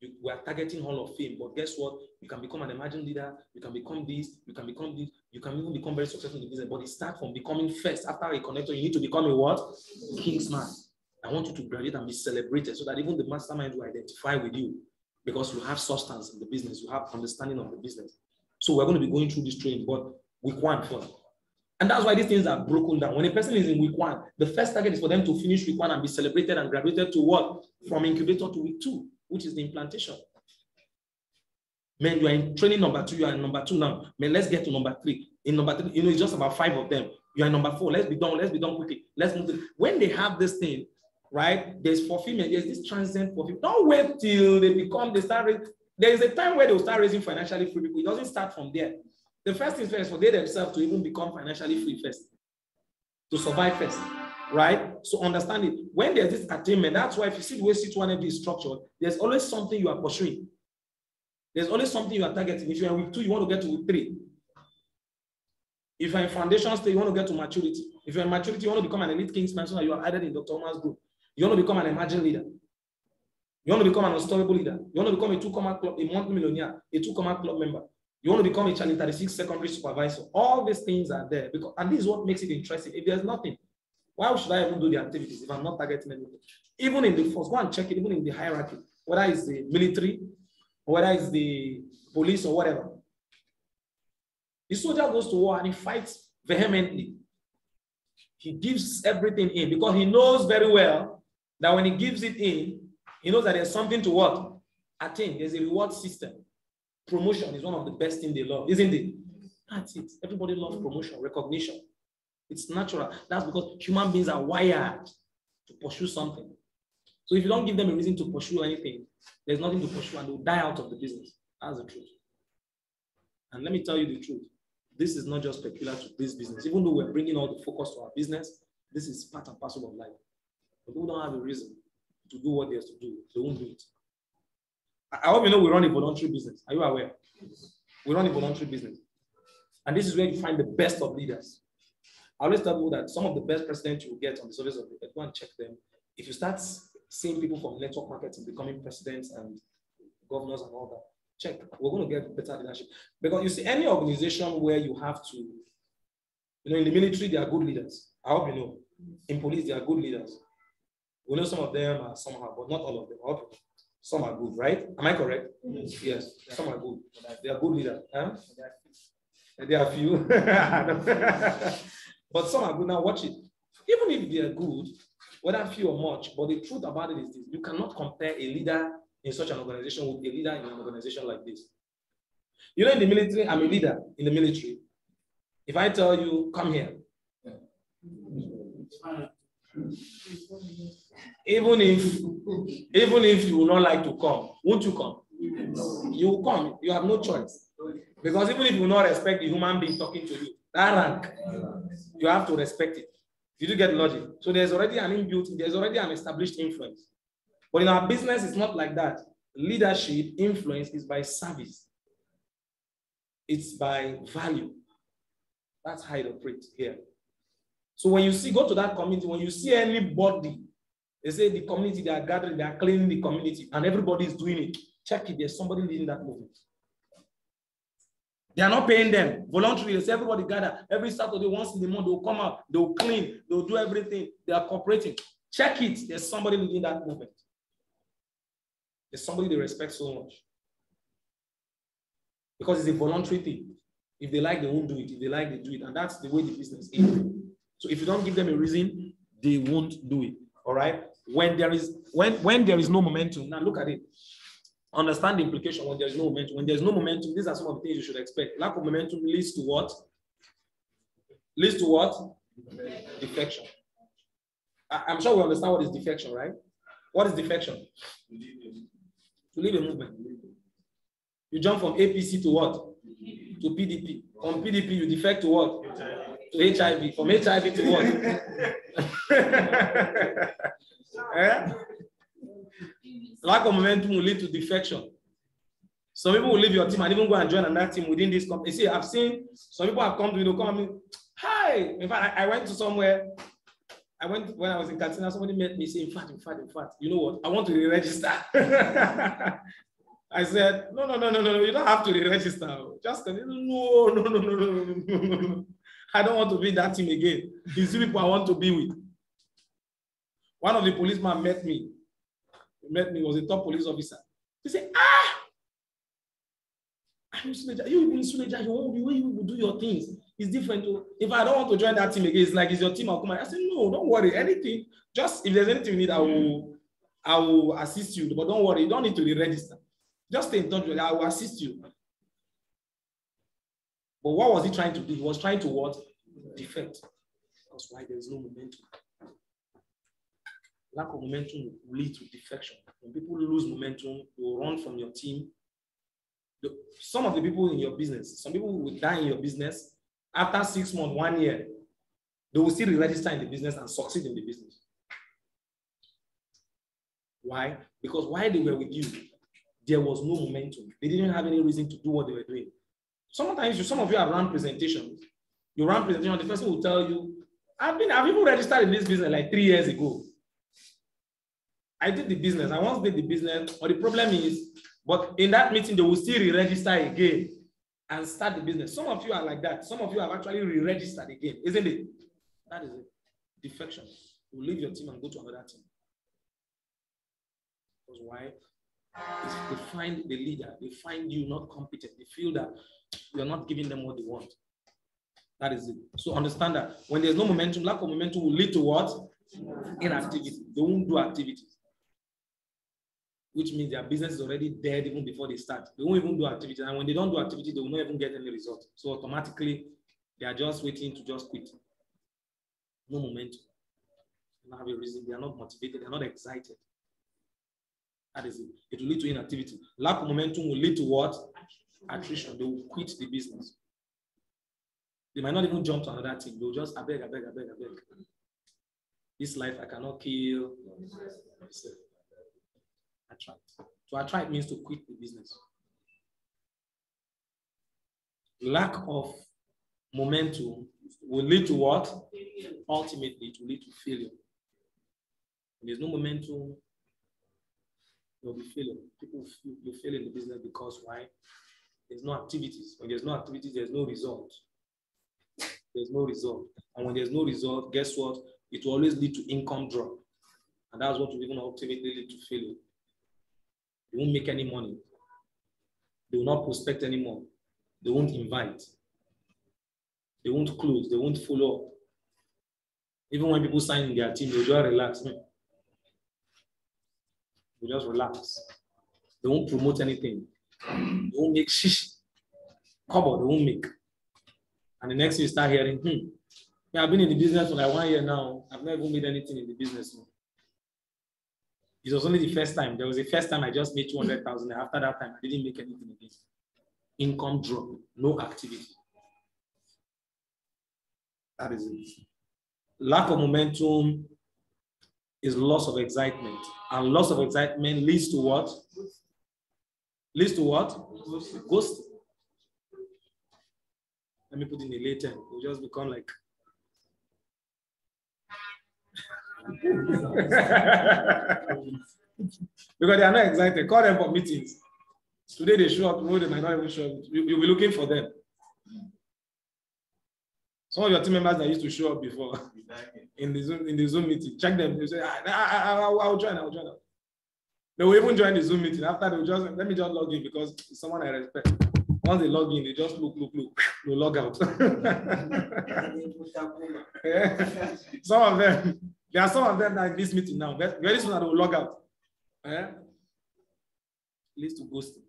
We are targeting Hall of Fame, but guess what? You can become an emerging leader, you can become this, you can become this, you can even become very successful in the business, but it starts from becoming first. After a connector, you need to become a what? Kingsman. I want you to graduate and be celebrated so that even the mastermind will identify with you because you have substance in the business, you have understanding of the business. So we're going to be going through this training, but week 1 first. And that's why these things are broken down. When a person is in week 1, the first target is for them to finish week 1 and be celebrated and graduated to what? From incubator to week 2, which is the implantation. Man, you are in training number 2, you are in number 2 now. Man, let's get to number 3. In number 3, it's just about 5 of them. You are in number 4. Let's be done quickly. Let's move to. When they have this thing, right? There's fulfillment, there's this transient fulfillment. Don't wait till they start raising. There is a time where they'll start raising financially free people. It doesn't start from there. The first thing first for they themselves to even become financially free first, to survive first, right? So understand it. When there's this attainment, that's why if you see the way C2NFD is structured, there's always something you are pursuing. There's always something you are targeting. If you're in week 2, you want to get to week 3. If you're in foundation stage, you want to get to maturity. If you're in maturity, you want to become an elite kingsman so that you are added in Dr. Omar's group. You want to become an emerging leader. You want to become an unstoppable leader. You want to become a 2-comma club, a monthly millionaire, a 2-comma club member. You want to become a Channel 36 secondary supervisor. All these things are there. And this is what makes it interesting. If there's nothing, why should I even do the activities if I'm not targeting anything? Even in the force, go and check it, even in the hierarchy, whether it's the military, or whether it's the police or whatever. The soldier goes to war and he fights vehemently. He gives everything in because he knows very well that when he gives it in, he knows that there's something to what? Attain. There's a reward system. Promotion is one of the best things they love, isn't it? That's it. Everybody loves promotion, recognition. It's natural. That's because human beings are wired to pursue something. So if you don't give them a reason to pursue anything, there's nothing to pursue and they'll die out of the business. That's the truth. And let me tell you the truth. This is not just peculiar to this business. Even though we're bringing all the focus to our business, this is part and parcel of life. But people don't have a reason to do what they have to do. They won't do it. I hope you know we run a voluntary business. Are you aware? We run a voluntary business. And this is where you find the best of leaders. I always tell people that some of the best presidents you will get on the surface of the earth, go and check them. If you start seeing people from network marketing becoming presidents and governors and all that, check. We're going to get better leadership. Because you see, any organization where you have to, in the military, they are good leaders. I hope you know. In police, they are good leaders. We know some of them are somehow, but not all of them. I hope you know. Some are good, right? Am I correct? Yes. Some are good. They are good leaders. Huh? There are few. But some are good. Now watch it. Even if they are good, whether few or much, but the truth about it is this. You cannot compare a leader in such an organization with a leader in an organization like this. In the military, I'm a leader in the military. If I tell you, come here. Even if you would not like to come, won't you come? You will come. You have no choice. Because even if you will not respect the human being talking to you, that rank, you have to respect it. Did you get logic? So there's already an established influence. But in our business, it's not like that. Leadership influence is by service. It's by value. That's how it operates here. So when you go to that community, when you see anybody, they say the community, they are gathering, they are cleaning the community, and everybody is doing it. Check it, there's somebody leading that movement. They are not paying them voluntarily. They say everybody gather. Every Saturday, once in the month, they'll come out, they'll clean, they'll do everything. They are cooperating. Check it, there's somebody leading that movement. There's somebody they respect so much. Because it's a voluntary thing. If they like, they won't do it. If they like, they do it. And that's the way the business is. So if you don't give them a reason, they won't do it. All right? When there is no momentum, now look at it. Understand the implication when there's no momentum. When there's no momentum, these are some of the things you should expect. Lack of momentum leads to what? Leads to what? Defection. I'm sure we understand what is defection, right? What is defection? To leave a movement. You jump from APC to what? To PDP. From PDP, you defect to what? To HIV. From HIV to what? Lack of momentum will lead to defection. Some people will leave your team and even go and join another team within this company. See, I've seen some people have come to me, come and hi. In fact, I went to somewhere. when I was in Katsina, somebody met me, say, in fact, you know what? I want to re-register. I said, no, you don't have to re-register. Just no. I don't want to be in that team again. These people I want to be with. One of the policemen met me. Was a top police officer. He said, you in Suleja, the way you will do your things is different. If I don't want to join that team again, it's like it's your team. I'll come. I said, no, don't worry. Anything, just if there's anything you need, I will assist you. But don't worry, you don't need to re-register. Just stay in touch with me. I will assist you. But what was he trying to do? He was trying to what? Defect. That's why there is no momentum. Lack of momentum will lead to defection. When people lose momentum, they will run from your team. Some of the people in your business, some people will die in your business. After 6 months, 1 year, they will still re-register in the business and succeed in the business. Why? Because while they were with you, there was no momentum. They didn't have any reason to do what they were doing. Sometimes some of you have run presentations. You run presentation, the person will tell you, I've even registered in this business like 3 years ago. I did the business. I once did the business, but the problem is, but in that meeting, they will still re-register again and start the business. Some of you are like that. Some of you have actually re-registered again, isn't it? That is it. Defection. You will leave your team and go to another team. Because why? They find the leader, they find you not competent. They feel that you're not giving them what they want. That is it. So understand that when there's no momentum, lack of momentum will lead to what? Inactivity. They won't do activities. Which means their business is already dead even before they start. They won't even do activities. And when they don't do activity, they will not even get any result. So automatically, they are just waiting to just quit. No momentum. They don't have a reason. They are not motivated. They are not excited. That is it. It will lead to inactivity. Lack of momentum will lead to what? Attrition. They will quit the business. They might not even jump to another team. They will just, I beg. This life I cannot kill. Attract. To attract means to quit the business. Lack of momentum will lead to what? Ultimately, it will lead to failure. When there's no momentum, there will be failure. People will fail in the business because why? There's no activities. When there's no activities, there's no result. There's no result. And when there's no result, guess what? It will always lead to income drop. And that's what will even ultimately lead to failure. They won't make any money. They will not prospect anymore. They won't invite. They won't close. They won't follow up. Even when people sign in their team, they'll just relax. They'll just relax. They won't promote anything. They won't make shish. Cover, they won't make. And the next thing you start hearing, yeah, I've been in the business for like 1 year now. I've never made anything in the business. It was only the first time. There was the first time I just made 200,000. After that time, I didn't make anything again. Income drop, no activity. That is it. Lack of momentum is loss of excitement. And loss of excitement leads to what? Leads to what? Ghosting. Let me put in a later. It will just become like. Because they are not excited. Call them for meetings. Today they show up, tomorrow they might not even show up. You'll be looking for them. Some of your team members that used to show up before in the Zoom meeting, check them. They say, I'll join. They will even join the Zoom meeting. After they will just, let me just log in because it's someone I respect. Once they log in, they just look, they'll log out. Some of them, there are some of them that in this meeting now, very soon they will log out. Leads to ghosting.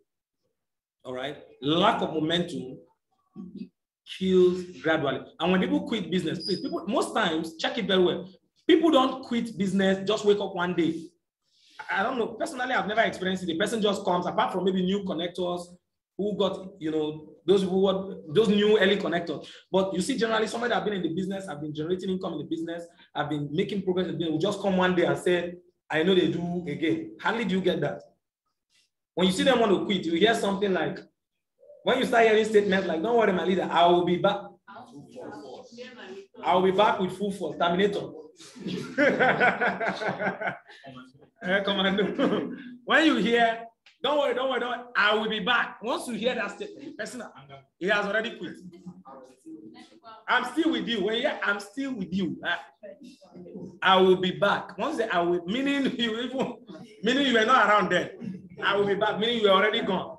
All right. Lack of momentum kills gradually. And when people quit business, please, people, most times, check it very well. People don't quit business, just wake up one day. I don't know. Personally, I've never experienced it. The person just comes, apart from maybe new connectors who got, those new early connectors. But you see, generally, somebody that have been in the business, have been generating income in the business, have been making progress in the business, will just come one day and say, I know they do again. Hardly do you get that. When you see them want to quit, you hear something like, when you start hearing statements like, don't worry, my leader, I will be back. I'll be back with full force. Terminator. Commando. When you hear, don't worry, I will be back. Once you hear that statement, the person, he has already quit. I'm still with you. When you hear, I'm still with you. I will be back. Once I will, meaning you were not around then. I will be back, meaning you were already gone.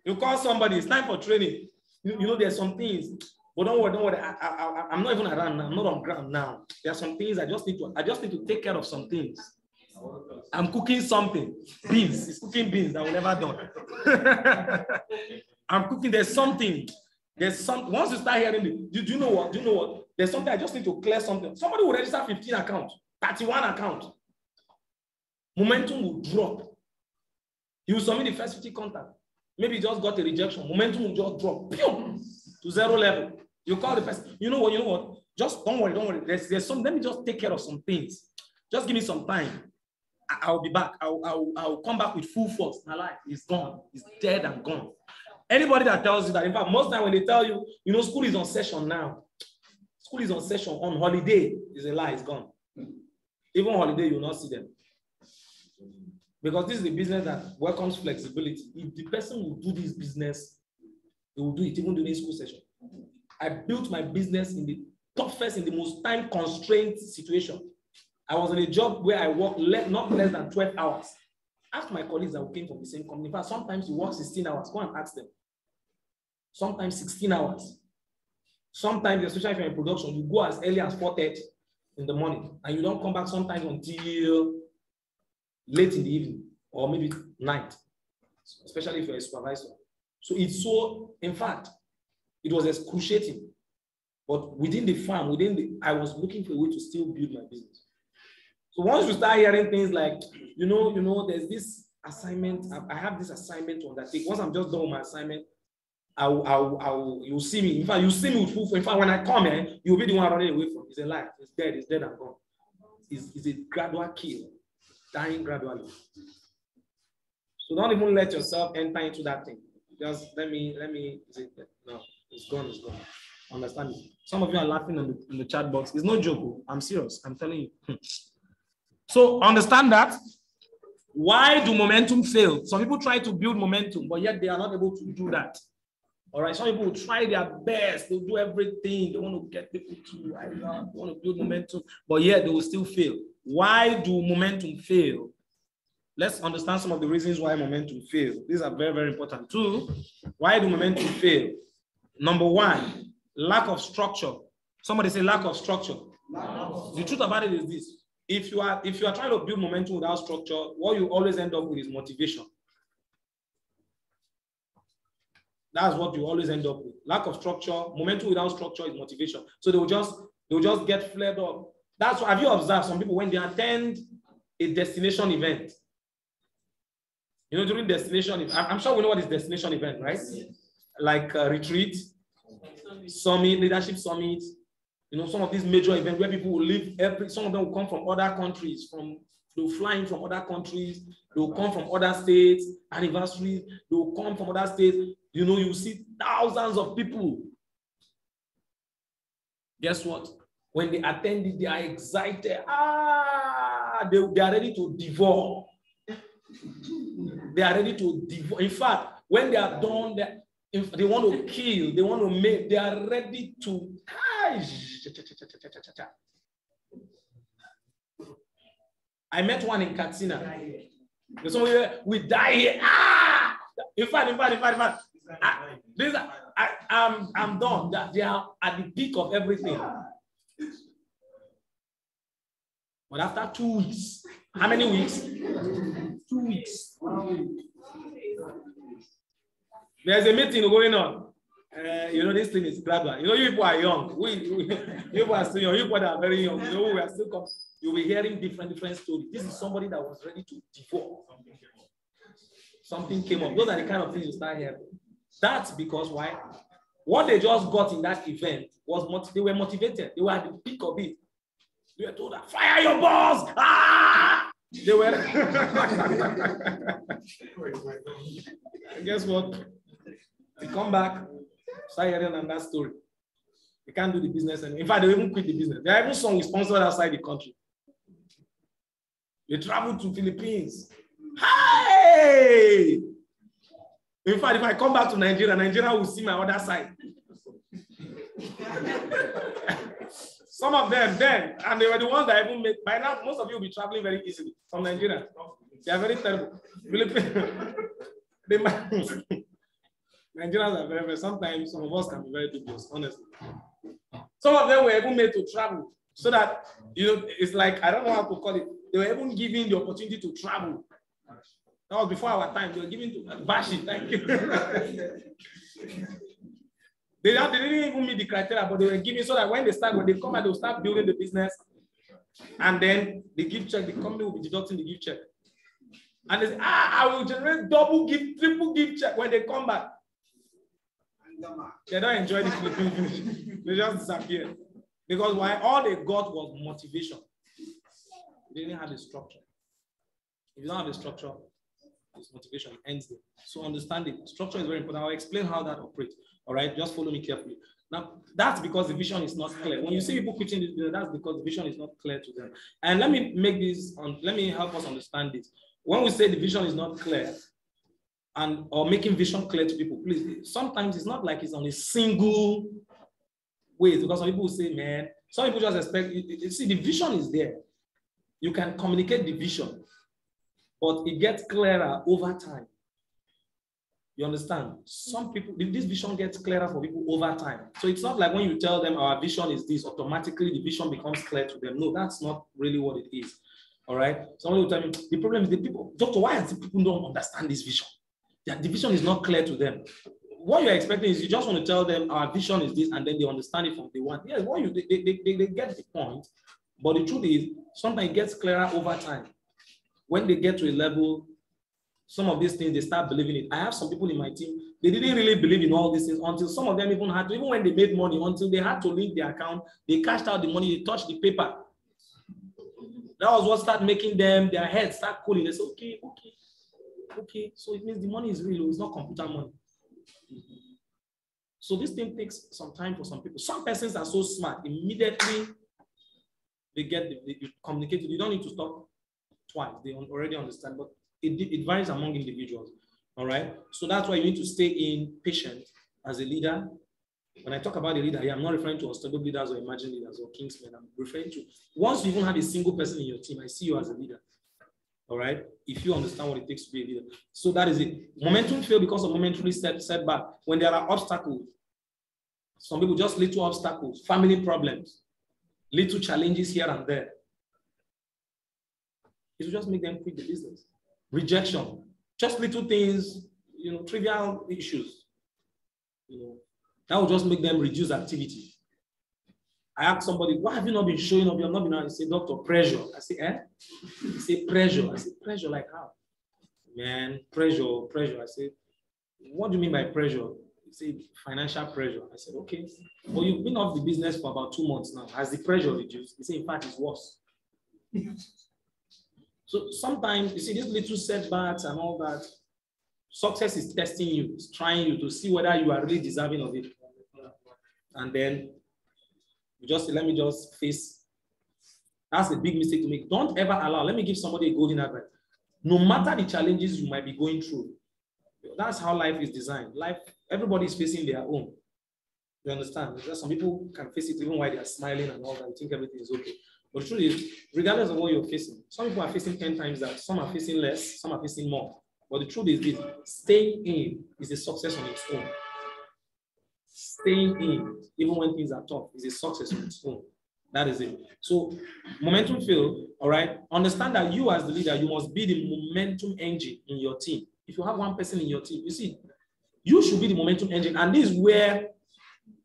You call somebody, it's time for training. You know, there's some things, but don't worry. I'm not even around now. I'm not on ground now. There are some things I just need to take care of some things. I'm cooking something. Beans. It's cooking beans that we never done. I'm cooking. There's something. Once you start hearing it, do you know what? There's something I just need to clear something. Somebody will register 15 accounts, 31 accounts. Momentum will drop. You will submit the first 50 contacts. Maybe you just got a rejection. Momentum will just drop to 0 level. You call the person. You know what? Just don't worry. There's some. Let me just take care of some things. Just give me some time. I'll be back. I'll come back with full force. My life is gone. It's dead and gone. Anybody that tells you that, in fact, most time when they tell you, school is on session now. School is on session, on holiday, is a lie. It's gone. Even holiday, you will not see them. Because this is the business that welcomes flexibility. If the person will do this business, they will do it even during school session. I built my business in the toughest, in the most time-constrained situation. I was in a job where I worked not less than 12 hours. Ask my colleagues that came from the same company. In fact, sometimes you work 16 hours. Go and ask them. Sometimes 16 hours. Sometimes, especially if you're in production, you go as early as 4:30 in the morning, and you don't come back sometimes until late in the evening, or maybe night, especially if you're a supervisor. So it's so, in fact, it was excruciating. But within the farm, I was looking for a way to still build my business. So once you start hearing things like, there's this assignment, I have this assignment to undertake. Once I'm just done with my assignment, you'll see me. In fact, you see me with full force. In fact, when I come here, you'll be the one running away from it. It's a lie. It's dead and gone. It's a gradual kill, dying gradually. So don't even let yourself enter into that thing. Just let me, no, it's gone. Understand it. Some of you are laughing in the chat box. It's no joke. I'm serious. I'm telling you. So understand that. Why do momentum fail? Some people try to build momentum, but yet they are not able to do that. All right. Some people will try their best. They'll do everything. They want to get people to, they want to build momentum, but yet they will still fail. Why do momentum fail? Let's understand some of the reasons why momentum fails. These are very, very important too. Why do momentum fail? Number one, lack of structure. Somebody say lack of structure. The truth about it is this. If you are trying to build momentum without structure, what you always end up with is motivation. That's what you always end up with. Lack of structure. Momentum without structure is motivation. So they'll just get flared up. That's what, have you observed some people when they attend a destination event? During destination, I'm sure we know what is destination event, right? Like retreat, summit, leadership summit. Some of these major events where people will live, some of them will come from other countries, they'll fly in from other countries, they'll come from other states, anniversaries, they'll come from other states. You see thousands of people. Guess what? When they attend it, they are excited. They are ready to devour. They are ready to devour. In fact, when they are done, they want to kill, they want to make, they are ready to. I met one in Katsina. We die here. In fact, I'm done. They are at the peak of everything. But after 2 weeks, how many weeks? 2 weeks. There's a meeting going on. This thing is gradual. You people are young. You people are still young. You people that are very young. We are still coming. You'll be hearing different stories. This is somebody that was ready to devour. Something came up. Those are the kind of things you start hearing. That's because why? What they just got in that event was they were motivated. They were at the peak of it. They were told that fire your boss. They were. Guess what? They come back, start hearing another story. They can't do the business anymore. In fact, they even quit the business. There are even some we sponsored outside the country. They travel to Philippines. Hey! In fact, if I come back to Nigeria, Nigeria will see my other side. Some of them then, and they were the ones that even made, by now, most of you will be traveling very easily from Nigeria. They are very terrible. Nigerians are very, sometimes some of us can be very dubious, honestly. Some of them were even made to travel so that, it's like, I don't know how to call it. They were even given the opportunity to travel. That was before our time. They were given to Bashi. Thank you. They didn't even meet the criteria, but they were given so that when they come out, they'll start building the business. And then the gift check, the company will be deducting the gift check. And they say, I will generate double gift, triple gift check when they come back. They don't enjoy the Philippines. They just disappear. Because why? All they got was motivation. They didn't have a structure. If you don't have a structure, this motivation ends there. So understand it. Structure is very important. I'll explain how that operates. All right, just follow me carefully. Now, that's because the vision is not clear. When you see people quitting this business, that's because the vision is not clear to them. And let me help us understand this. When we say the vision is not clear, or making vision clear to people, please, sometimes it's not like it's on a single way, because some people will say, man, some people just expect, you see, the vision is there. You can communicate the vision, but it gets clearer over time. You understand? Some people, this vision gets clearer for people over time. So it's not like when you tell them our vision is this, automatically the vision becomes clear to them. No, that's not really what it is. All right? Somebody will tell me, the problem is the people, doctor, why is the people don't understand this vision? The vision is not clear to them. What you're expecting is you just want to tell them our vision is this, and then they understand it from day one. Yes, they get the point. But the truth is, sometimes it gets clearer over time. When they get to a level, some of these things, they start believing it. I have some people in my team, they didn't really believe in all these things until some of them even when they made money, until they had to link their account, they cashed out the money, they touched the paper. That was what started making their heads start cooling. They said, okay. So it means the money is real, it's not computer money. So this thing takes some time for some people. Some persons are so smart, immediately they communicate. You don't need to stop twice. They already understand, but it varies among individuals. All right. So that's why you need to stay patient as a leader. When I talk about a leader here, I'm not referring to unstable leaders or emerging leaders or kingsmen. I'm referring to once you even have a single person in your team, I see you as a leader. All right. If you understand what it takes to be a leader. So that is it. Momentum fail because of momentary setback. When there are obstacles, some people just little obstacles, family problems, little challenges here and there. It will just make them quit the business. Rejection, just little things, trivial issues. That will just make them reduce activity. I asked somebody, why have you not been showing up? You have not been out. He said, doctor, pressure. I say, eh? He said, pressure. I said, pressure like how? Man, pressure. I said, what do you mean by pressure? He said, financial pressure. I said, okay. Well, you've been off the business for about 2 months now. Has the pressure reduced? He said, in fact, it's worse. So sometimes, you see, these little setbacks and all that, success is testing you, it's trying you to see whether you are really deserving of it. And then let me just face. That's a big mistake to make. Don't ever allow. Let me give somebody a golden advice. No matter the challenges you might be going through, that's how life is designed. Life, everybody is facing their own. You understand? Because some people can face it even while they are smiling and all that. You think everything is okay. But the truth is, regardless of what you're facing, some people are facing 10 times that, some are facing less, some are facing more. But the truth is this, staying in is a success on its own. Staying in, even when things are tough, is a success on its own. That is it. So momentum fail, all right? Understand that you as the leader, you must be the momentum engine in your team. If you have one person in your team, you see, you should be the momentum engine. And this is where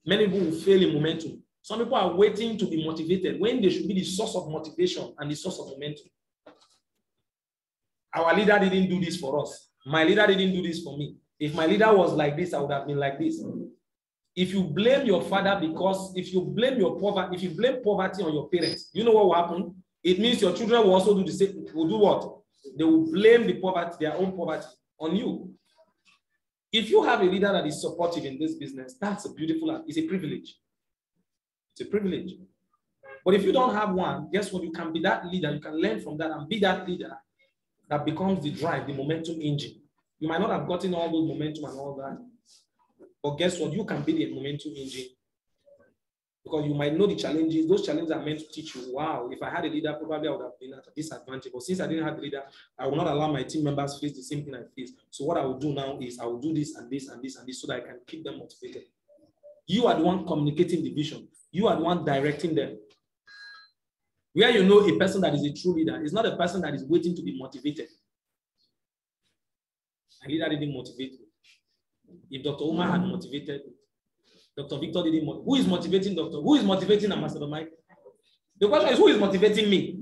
many people will fail in momentum. Some people are waiting to be motivated when they should be the source of motivation and the source of momentum. Our leader didn't do this for us. My leader didn't do this for me. If my leader was like this, I would have been like this. If you blame your father if you blame poverty on your parents, you know what will happen? It means your children will also do the same. Will do what? They will blame their own poverty on you. If you have a leader that is supportive in this business, that's a beautiful, it's a privilege. It's a privilege. But if you don't have one, guess what? You can be that leader. You can learn from that and be that leader that becomes the drive, the momentum engine. You might not have gotten all those momentum and all that. But guess what? You can be the momentum engine. Because you might know the challenges. Those challenges are meant to teach you, wow, if I had a leader, probably I would have been at a disadvantage. But since I didn't have a leader, I will not allow my team members to face the same thing I face. So what I will do now is I will do this and this and this and this so that I can keep them motivated. You are the one communicating the vision. You are the one directing them. Where you know a person that is a true leader is not a person that is waiting to be motivated. A leader didn't motivate me. If Dr. Umar had motivated me, Dr. Victor didn't motivate. Who is motivating Dr.? Who is motivating Ambassador Mike? The question is, who is motivating me?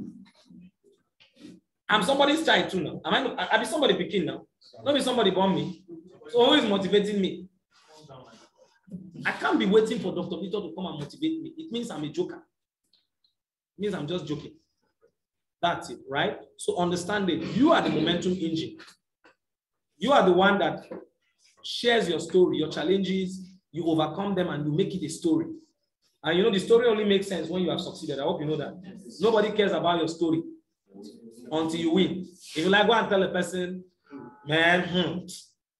I'm somebody's child too now. I be somebody picking now. Not be somebody born me. So who is motivating me? I can't be waiting for Dr. Victor to come and motivate me. It means I'm a joker. It means I'm just joking. That's it, right? So understand it. You are the momentum engine. You are the one that shares your story, your challenges, you overcome them and you make it a story. And you know, the story only makes sense when you have succeeded. I hope you know that. Nobody cares about your story until you win. If you like, go and tell a person, man,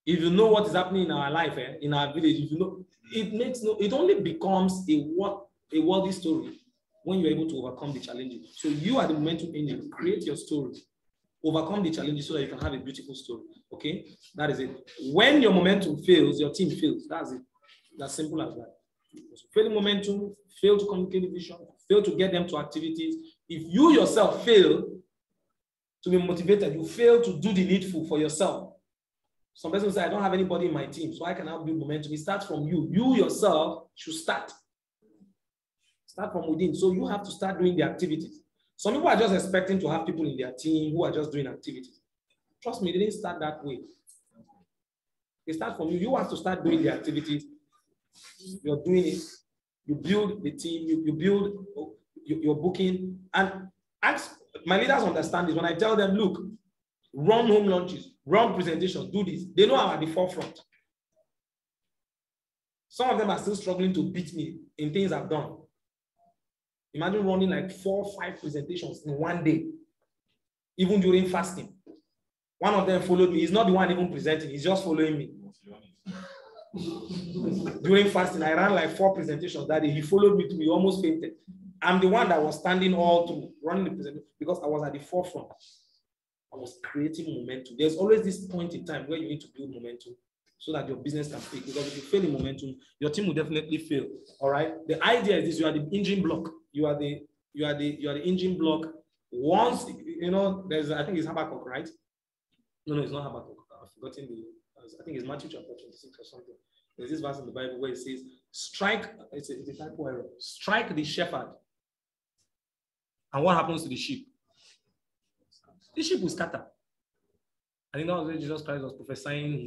if you know what is happening in our life, in our village, if you know, it only becomes a worthy story when you're able to overcome the challenges. So you are the momentum engine. Create your story. Overcome the challenges so that you can have a beautiful story. Okay? That is it. When your momentum fails, your team fails. That's it. That's simple as that. Fail momentum, fail to communicate the vision, fail to get them to activities. If you yourself fail to be motivated, you fail to do the needful for yourself. Some person say, I don't have anybody in my team, so I can help build momentum. It starts from you. You yourself should start. Start from within. So you have to start doing the activities. Some people are just expecting to have people in their team who are just doing activities. Trust me, they didn't start that way. They start from you. You have to start doing the activities. You're doing it. You build the team. You build your booking. And my leaders understand this. When I tell them, look, run home launches, run presentations, do this. They know I'm at the forefront. Some of them are still struggling to beat me in things I've done. Imagine running like 4 or 5 presentations in one day, even during fasting. One of them followed me. He's not the one even presenting. He's just following me. During fasting, I ran like 4 presentations that day. He followed me to me, almost fainted. I'm the one that was standing all through, running the presentation because I was at the forefront. I was creating momentum. There's always this point in time where you need to build momentum so that your business can fail. Because if you fail in momentum, your team will definitely fail. All right. The idea is this: you are the engine block. You are the engine block. Once you know, I think it's Habakkuk, right? No, it's not Habakkuk. I've forgotten I think it's Matthew chapter 26 or something. There's this verse in the Bible where it says, strike, it's a typo error. Strike the shepherd. And what happens to the sheep? The sheep will scatter. I think that was when Jesus Christ was prophesying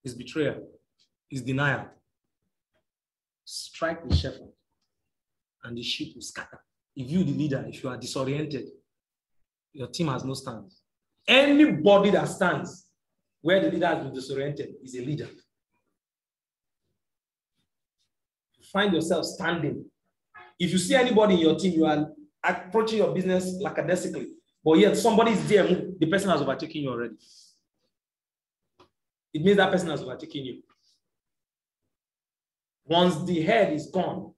his betrayal, his denial. Strike the shepherd, and the sheep will scatter. If you, the leader, if you are disoriented, your team has no stance. Anybody that stands where the leader has been disoriented is a leader. Find yourself standing. If you see anybody in your team, you are approaching your business lackadaisically, but yet somebody is there, the person has overtaken you already. It means that person has overtaken you. Once the head is gone,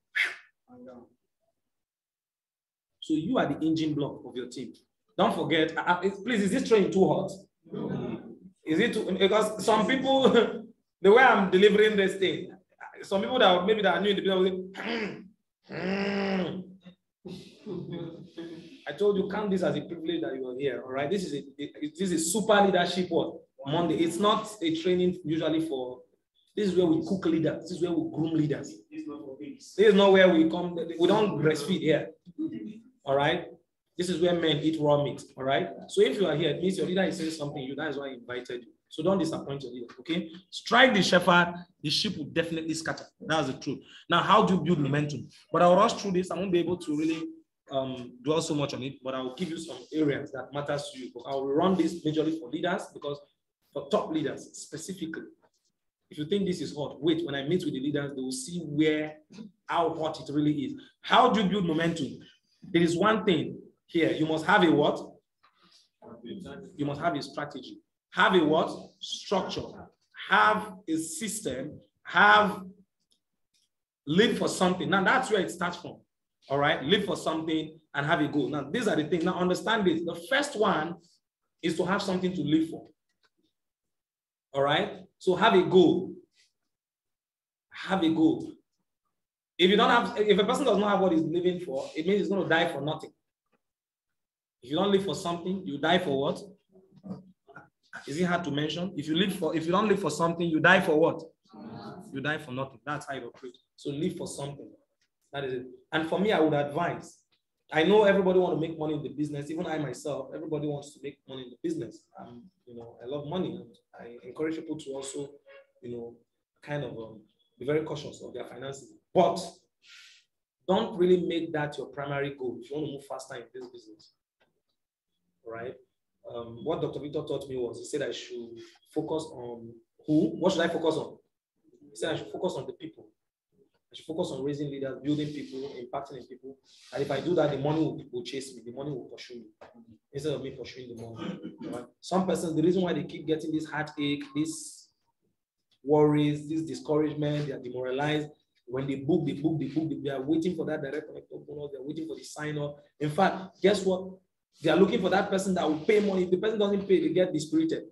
so you are the engine block of your team. Don't forget, please, is this train too hot? No. Is it too, because some people, the way I'm delivering this thing, some people that maybe that are new in the business will say, I told you, count this as a privilege that you are here. All right, this is a super leadership Monday. It's not a training usually for. This is where we cook leaders. This is where we groom leaders. This is not where we come. We don't breastfeed here. All right. This is where men eat raw meat. All right. So if you are here, it means your leader is saying something. That is why I invited you. So don't disappoint your leader. Okay. Strike the shepherd. The sheep will definitely scatter. That's the truth. Now, how do you build momentum? But I'll rush through this. I won't be able to really dwell so much on it. But I'll give you some areas that matters to you. But I will run this majorly for leaders because for top leaders specifically. If you think this is hot, wait, when I meet with the leaders, they will see how hot it really is. How do you build momentum? There is one thing here. You must have a what? You must have a strategy. Have a what? Structure. Have a system. Live for something. Now, that's where it starts from. All right? Live for something and have a goal. Now, these are the things. Now, understand this. The first one is to have something to live for. All right? So, have a goal. Have a goal. If a person does not have what he's living for, it means he's going to die for nothing. If you don't live for something, you die for what? Is it hard to mention? If you don't live for something, you die for what? You die for nothing. That's how you operate. So live for something. That is it. And for me, I would advise. I know everybody wants to make money in the business. Even I myself, everybody wants to make money in the business. I love money, and I encourage people to also, kind of be very cautious of their finances. But don't really make that your primary goal if you want to move faster in this business. All right? What Dr. Victor taught me was, he said I should focus on who? What should I focus on? He said I should focus on the people. I should focus on raising leaders, building people, impacting in people. And if I do that, the money will chase me. The money will pursue me instead of me pursuing the money. Right? Some persons, the reason why they keep getting this heartache, these worries, this discouragement, they are demoralized. When they book, they are waiting for that direct connect bonus, they are waiting for the sign-up. In fact, guess what? They are looking for that person that will pay money. If the person doesn't pay, they get dispirited.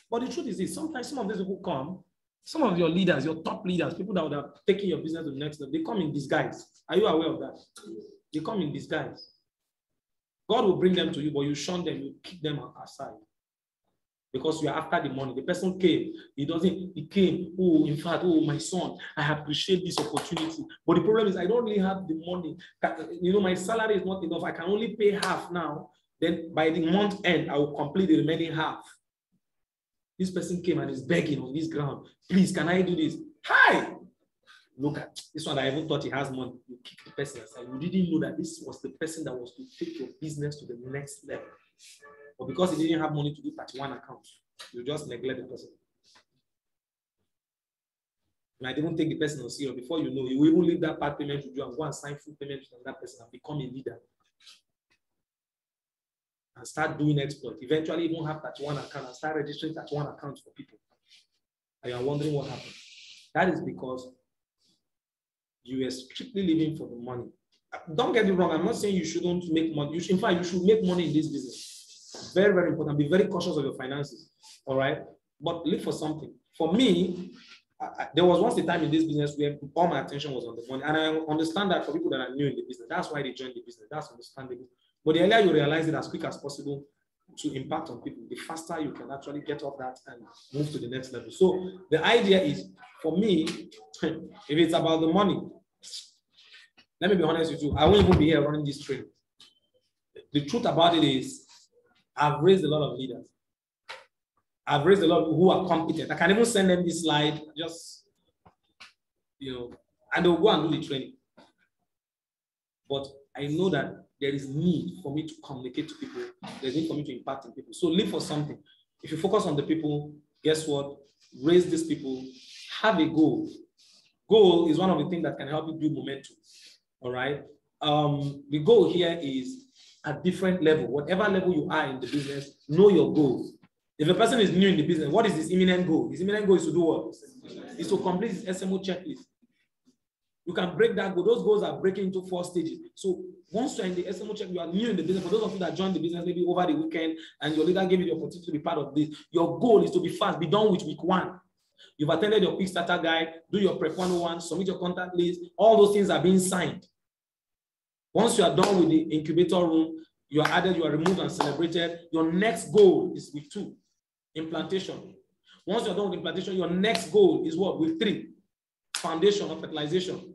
But the truth is this, sometimes some of these people come, some of your leaders, your top leaders, people that would have taken your business to the next level, they come in disguise. Are you aware of that? They come in disguise. God will bring them to you, but you shun them, you kick them aside. Because you are after the money. The person came, he came, in fact, my son, I appreciate this opportunity. But the problem is I don't really have the money. My salary is not enough. I can only pay half now. Then by the month end, I will complete the remaining half. This person came and is begging on this ground. Please, can I do this? Hi! Look at this one. I even thought he has money. You kick the person aside. You didn't know that this was the person that was to take your business to the next level. But because he didn't have money to do 31 accounts, you just neglect the person. You might even take the person on serious. Before you know, you will even leave that part payment to do and go and sign full payment from that person and become a leader. And start doing exploit. Eventually, you won't have 31 account and start registering 31 accounts for people. And you are wondering what happened. That is because you are strictly living for the money. Don't get me wrong. I'm not saying you shouldn't make money. In fact, you should make money in this business. Very, very important. Be very cautious of your finances. All right? But live for something. For me, there was once a time in this business where all my attention was on the money. And I understand that for people that are new in the business, that's why they joined the business. That's understandable. But the earlier you realize it as quick as possible to impact on people, the faster you can actually get off that and move to the next level. So the idea is, for me, if it's about the money, let me be honest with you, I won't even be here running this train. The truth about it is, I've raised a lot of leaders. I've raised a lot who are competent. I can even send them this slide, just, and they'll go and do the training. But I know that there is need for me to communicate to people. There's need for me to impact in people. So live for something. If you focus on the people, guess what? Raise these people. Have a goal. Goal is one of the things that can help you build momentum. All right? The goal here is a different level. Whatever level you are in the business, know your goals. If a person is new in the business, what is his imminent goal? His imminent goal is to do what? Is to complete his SMO checklist. You can break that goal. Those goals are breaking into 4 stages. So once you're in the SMO check, you are new in the business. For those of you that joined the business maybe over the weekend and your leader gave you the opportunity to be part of this, your goal is to be fast, be done with week 1. You've attended your quick starter guide, do your prep 101, submit your contact list. All those things are being signed. Once you are done with the incubator room, you are added, you are removed and celebrated. Your next goal is week 2, implantation. Once you're done with implantation, your next goal is what? Week 3, foundation or fertilization.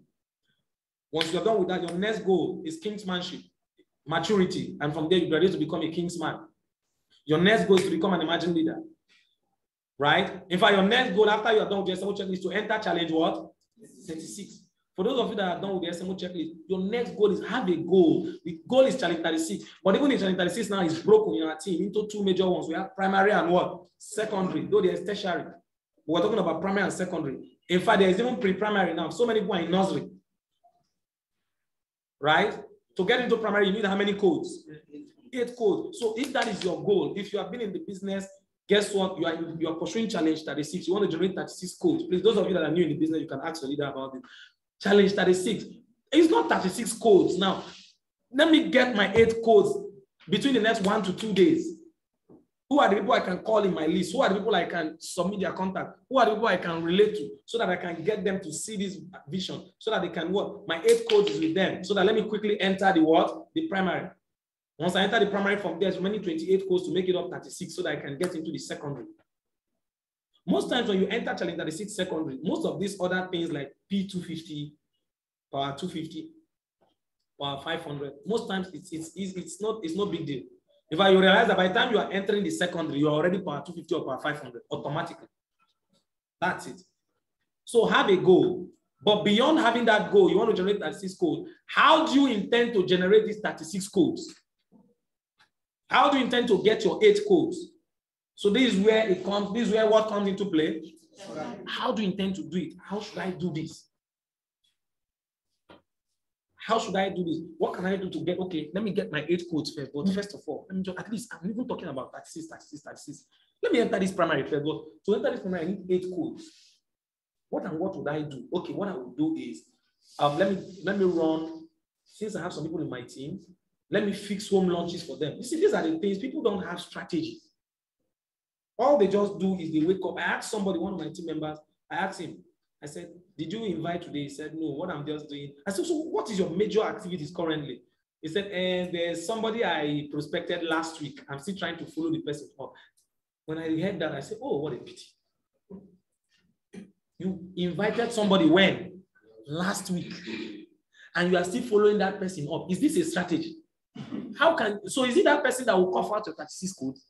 Once you're done with that, your next goal is kingsmanship, maturity, and from there you graduate to become a kingsman. Your next goal is to become an emerging leader, right? In fact, your next goal after you are done with the SMO checklist is to enter challenge what? 36. For those of you that are done with the SMO checklist, your next goal is have a goal. The goal is challenge 36, but even in challenge 36 now is broken in our team into 2 major ones. We have primary and what? Secondary, though there's tertiary. We're talking about primary and secondary. In fact, there's even pre-primary now. So many people are in nursery. Right? To get into primary, you need how many codes? 8 codes. So if that is your goal, if you have been in the business, guess what? You are pursuing challenge 36. You want to generate 36 codes. Please, those of you that are new in the business, you can ask your leader about it. Challenge 36. It's not 36 codes. Now, let me get my 8 codes between the next 1 to 2 days. Who are the people I can call in my list? Who are the people I can submit their contact? Who are the people I can relate to so that I can get them to see this vision so that they can work? My 8 codes is with them. So that let me quickly enter the what? The primary. Once I enter the primary from there, remaining 28 codes to make it up 36 so that I can get into the secondary. Most times when you enter challenge 36 secondary, most of these other things like P250, power 250, power 500, most times it's no big deal. In fact, you realize that by the time you are entering the secondary, you're already power 250 or power 500 automatically. That's it. So have a goal. But beyond having that goal, you want to generate 36 codes. How do you intend to generate these 36 codes? How do you intend to get your 8 codes? So this is where it comes, this is where what comes into play. How do you intend to do it? How should I do this? How should I do this? What can I do to get, okay, let me get my 8 codes first. But first of all, let me just, at least, I'm even talking about 36, 36, 36. Let me enter this primary first. But to enter this primary, I need 8 codes. What and what would I do? Okay, what I would do is, let me run, since I have some people in my team, let me fix home launches for them. You see, these are the things, people don't have strategy. All they just do is they wake up. I asked somebody, one of my team members, I asked him, I said, did you invite today? He said, no, what I'm just doing. I said, so what is your major activities currently? He said, there's somebody I prospected last week. I'm still trying to follow the person up. When I heard that, I said, oh, what a pity. You invited somebody when? Last week. And you are still following that person up. Is this a strategy? So is it that person that will cough out your 36 codes?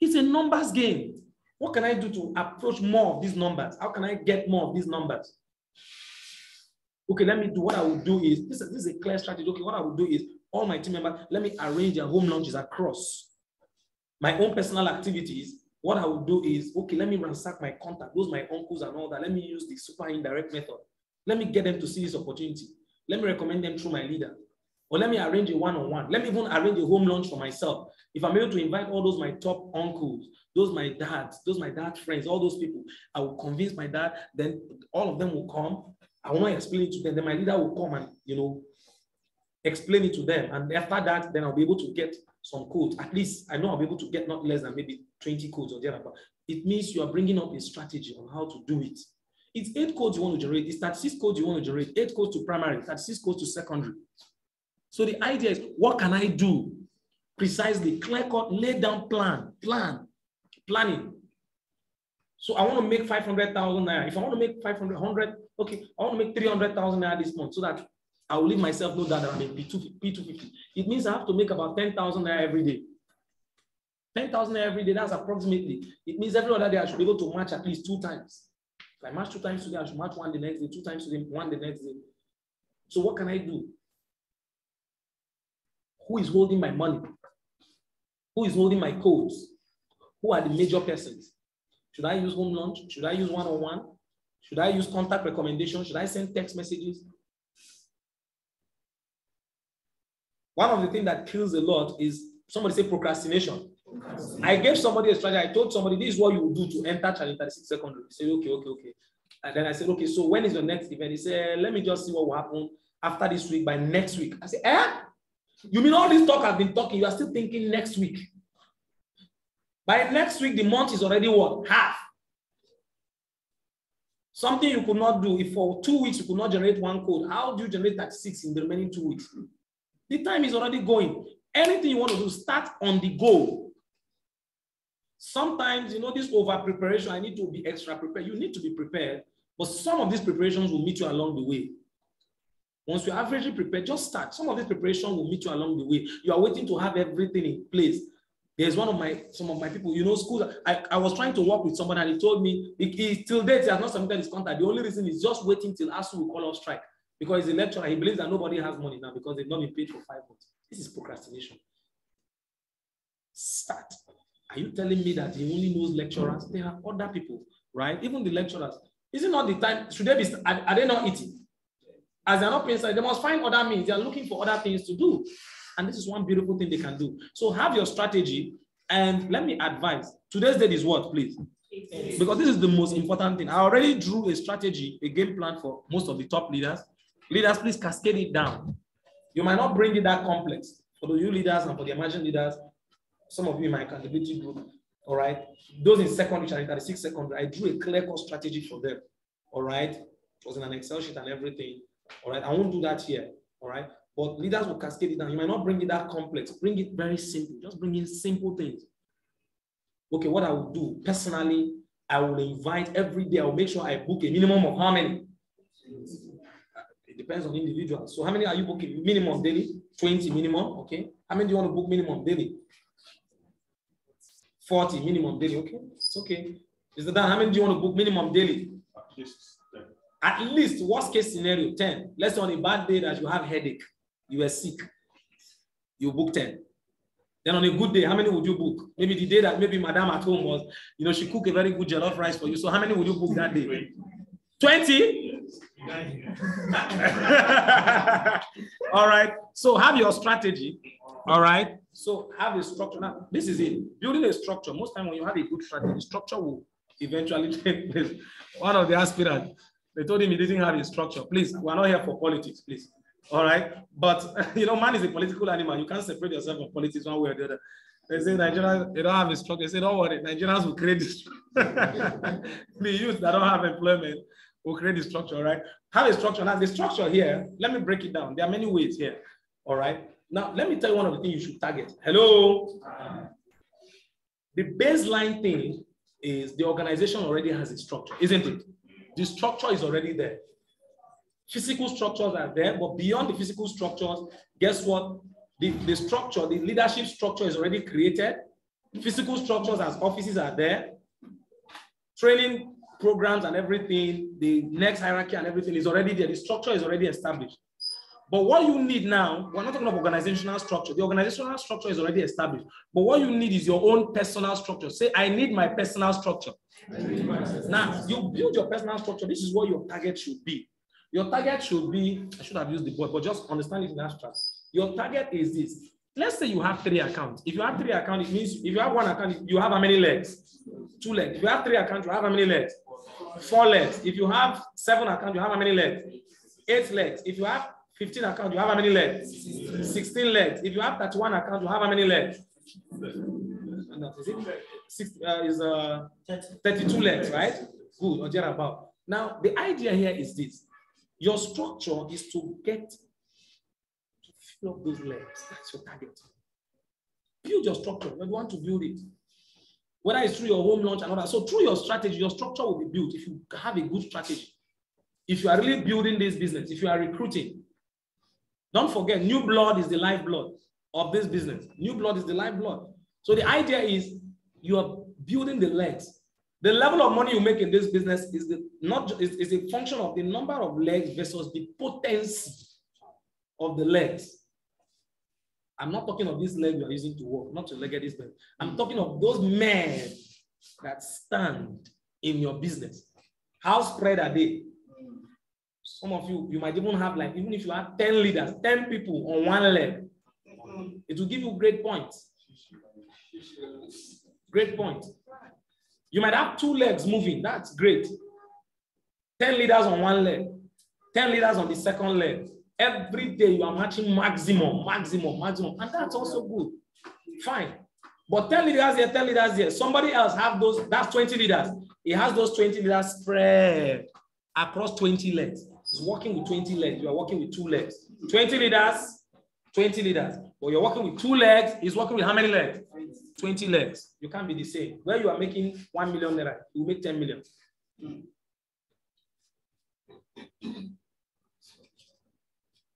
It's a numbers game. What can I do to approach more of these numbers? How can I get more of these numbers? Okay, let me do what I will do is, this is a clear strategy. Okay, what I will do is, all my team members, let me arrange their home launches across my own personal activities. What I will do is, okay, let me ransack my contact, those my uncles and all that. Let me use the super indirect method. Let me get them to see this opportunity. Let me recommend them through my leader. Or let me arrange a one-on-one. Let me even arrange a home launch for myself. If I'm able to invite all those my top uncles, those my dads, those my dad friends, all those people, I will convince my dad, then all of them will come. I will not explain it to them. Then my leader will come and, explain it to them. And after that, then I'll be able to get some codes. At least I know I'll be able to get not less than maybe 20 codes or thereabout. It means you are bringing up a strategy on how to do it. It's 8 codes you want to generate. It's 36 codes you want to generate. 8 codes to primary, 36 codes to secondary. So the idea is, what can I do? Precisely, clear cut, lay down planning. So I want to make 500,000 naira. If I want to make 500, okay, I want to make 300,000 naira this month so that I will leave myself know that I'm in P250. It means I have to make about 10,000 naira every day. 10,000 naira every day, that's approximately. It means every other day I should be able to match at least 2 times. If I match 2 times today, I should match 1 the next day, 2 times today, 1 the next day. So what can I do? Who is holding my money? Who is holding my codes? Who are the major persons? Should I use home launch? Should I use one-on-one? Should I use contact recommendation? Should I send text messages? One of the things that kills a lot is somebody say procrastination. I gave somebody a strategy. I told somebody this is what you will do to enter challenge 36 secondary. He said, okay. And then I said, okay, so when is your next event? He said, let me just see what will happen after this week, by next week. I said, you mean all this talk I've been talking, you are still thinking next week? By next week, the month is already what? Half. Something you could not do. If for 2 weeks you could not generate 1 code, how do you generate 36 in the remaining 2 weeks? The time is already going. Anything you want to do, start on the goal. Sometimes, this over preparation, I need to be extra prepared. You need to be prepared, but some of these preparations will meet you along the way. Once you're averagely prepared, just start. Some of this preparation will meet you along the way. You are waiting to have everything in place. There's some of my people, schools. I was trying to work with someone and he told me, till date, he has not submitted his contact. The only reason is just waiting till ASU will call off strike. Because he's a lecturer, he believes that nobody has money now because they've not been paid for 5 months. This is procrastination. Start. Are you telling me that he only knows lecturers? There are other people, right? Even the lecturers. Is it not the time? Should they be? Are they not eating? As they're not paying, they must find other means. They are looking for other things to do. And this is one beautiful thing they can do. So have your strategy. And let me advise. Today's date is what, please? Because this is the most important thing. I already drew a strategy, a game plan for most of the top leaders. Leaders, please cascade it down. You might not bring it that complex. For the you leaders and for the emerging leaders, some of you in my accountability group, all right? Those in secondary, 36 secondary, I drew a clear-cut strategy for them, all right? It was in an Excel sheet and everything, all right? I won't do that here, all right? But leaders will cascade it down. You might not bring it that complex. Bring it very simple. Just bring in simple things. Okay, what I will do, personally, I will invite every day. I will make sure I book a minimum of how many? It depends on individuals. So how many are you booking? Minimum daily? 20 minimum, okay? How many do you want to book minimum daily? 40 minimum daily, okay? It's okay. Is that how many do you want to book minimum daily? At least 10. At least, worst case scenario, 10. Let's say on a bad day that you have headache, you are sick, you book 10. Then on a good day, how many would you book? Maybe the day that maybe madam at home was, you know, she cooked a very good jollof rice for you. So how many would you book that day? 20? All right. So have your strategy. All right. So have a structure. Now, this is it. Building a structure. Most time when you have a good strategy, the structure will eventually take place. One of the aspirants, they told him he didn't have a structure. Please, we're not here for politics, please. All right. But, you know, man is a political animal. You can't separate yourself from politics one way or the other. They say Nigerians, they don't have a structure. They say, don't worry, Nigerians will create this. The youth that don't have employment will create the structure, all right? Have a structure. Now, the structure here, let me break it down. There are many ways here, all right? Now, let me tell you one of the things you should target. Hello? The baseline thing is the organization already has a structure, isn't it? The structure is already there. Physical structures are there, but beyond the physical structures, guess what? The structure, the leadership structure is already created. Physical structures as offices are there. Training programs and everything, the next hierarchy and everything is already there. The structure is already established. But what you need now, we're not talking about organizational structure. The organizational structure is already established. But what you need is your own personal structure. Say, I need my personal structure. Now, you build your personal structure. This is what your target should be. Your target should be, I should have used the board, but just understand it in abstract. Your target is this. Let's say you have 3 accounts. If you have 3 accounts, it means if you have 1 account, you have how many legs? 2 legs. If you have 3 accounts, you have how many legs? 4 legs. If you have 7 accounts, you have how many legs? 8 legs. If you have 15 accounts, you have how many legs? 16 legs. If you have 31 accounts, you have how many legs? 32 legs, right? Good, or thereabout. Now, the idea here is this. Your structure is to get to fill up those legs. That's your target. Build your structure. You want to build it. Whether it's through your home launch and all that. So through your strategy, your structure will be built if you have a good strategy. If you are really building this business, if you are recruiting, don't forget, new blood is the lifeblood of this business. New blood is the lifeblood. So the idea is you are building the legs. The level of money you make in this business is is a function of the number of legs versus the potency of the legs. I'm not talking of this leg you are using to work, not to leg at this leg. I'm talking of those men that stand in your business. How spread are they? Some of you might even have, like, even if you have 10 leaders, 10 people on 1 leg, it will give you great points. Great point. You might have 2 legs moving. That's great. 10 leaders on 1 leg, 10 leaders on the second leg. Every day you are matching maximum. And that's also good. Fine. But 10 leaders here, 10 leaders here. Somebody else have those, that's 20 leaders. He has those 20 leaders spread across 20 legs. He's working with 20 legs. You are working with 2 legs. 20 leaders, 20 leaders. But you're working with 2 legs. He's working with how many legs? 20 legs. You can't be the same. Where you are making 1 million naira, you make 10 million.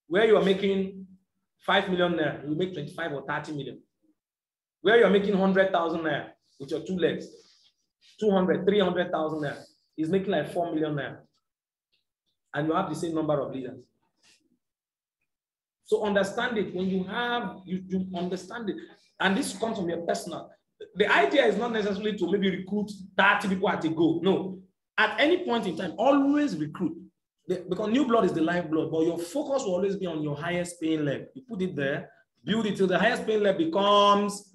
Where you are making 5 million naira, you make 25 or 30 million. Where you are making 100,000 naira with your 2 legs, 200, 300,000 naira, is making like 4 million naira. And you have the same number of leaders. So understand it. When you have, you understand it. And this comes from your personal. the idea is not necessarily to maybe recruit 30 people at a go. No. At any point in time, always recruit. Because new blood is the lifeblood, but your focus will always be on your highest paying leg. You put it there, build it till the highest paying leg becomes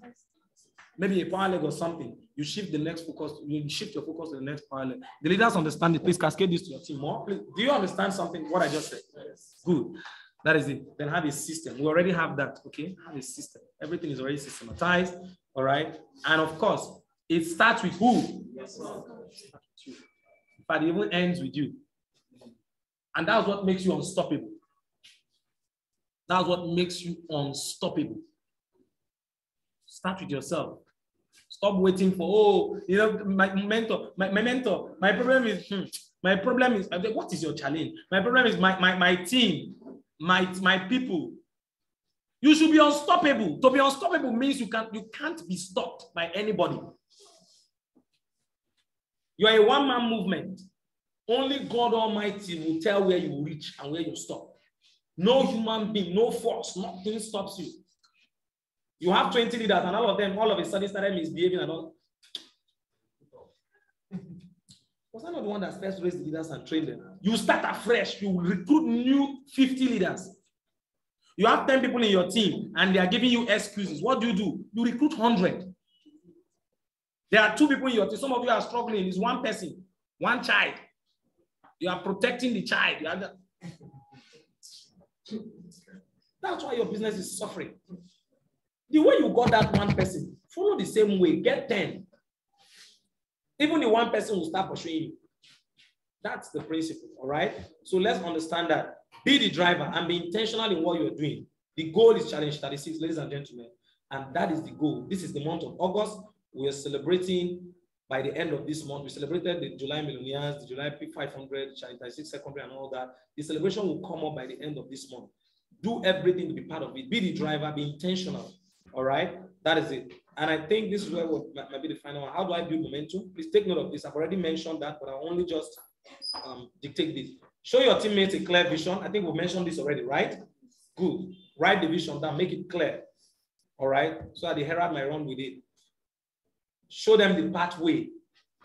maybe a power leg or something. You shift the next focus, you shift your focus to the next power leg. The leaders understand it. Please cascade this to your team more. Please, do you understand something, what I just said? Yes. Good. That is it. Then have a system. We already have that, okay? Have a system. Everything is already systematized, all right? And of course, it starts with who? Yes. But it even ends with you. And that's what makes you unstoppable. That's what makes you unstoppable. Start with yourself. Stop waiting for, my mentor, my problem is, what is your challenge? My problem is my team, my people. You should be unstoppable. To be unstoppable means you can't be stopped by anybody. You are a one-man movement. Only God Almighty will tell where you will reach and where you stop. No human being, no force, nothing stops you. You have 20 leaders and all of them, all of a sudden started misbehaving and all. Was I not the one that first raised the leaders and trained them? You start afresh. You recruit new 50 leaders. You have 10 people in your team and they are giving you excuses. What do? You recruit 100. There are 2 people in your team. Some of you are struggling. It's one person, one child. You are protecting the child. That's why your business is suffering. The way you got that one person, follow the same way. Get 10. Even the one person will start pursuing you. That's the principle, all right? So let's understand that. Be the driver and be intentional in what you're doing. The goal is Challenge 36, ladies and gentlemen. And that is the goal. This is the month of August. We are celebrating by the end of this month. We celebrated the July Millionaires, the July P500, Challenge 36 Secondary and all that. The celebration will come up by the end of this month. Do everything to be part of it. Be the driver, be intentional. All right, that is it. And I think this is where might be the final one. How do I build momentum? Please take note of this. I've already mentioned that, but I'll only just dictate this. Show your teammates a clear vision. I think we've mentioned this already, right? Good. Write the vision down, make it clear. All right, so that the herald might run with it. Show them the pathway.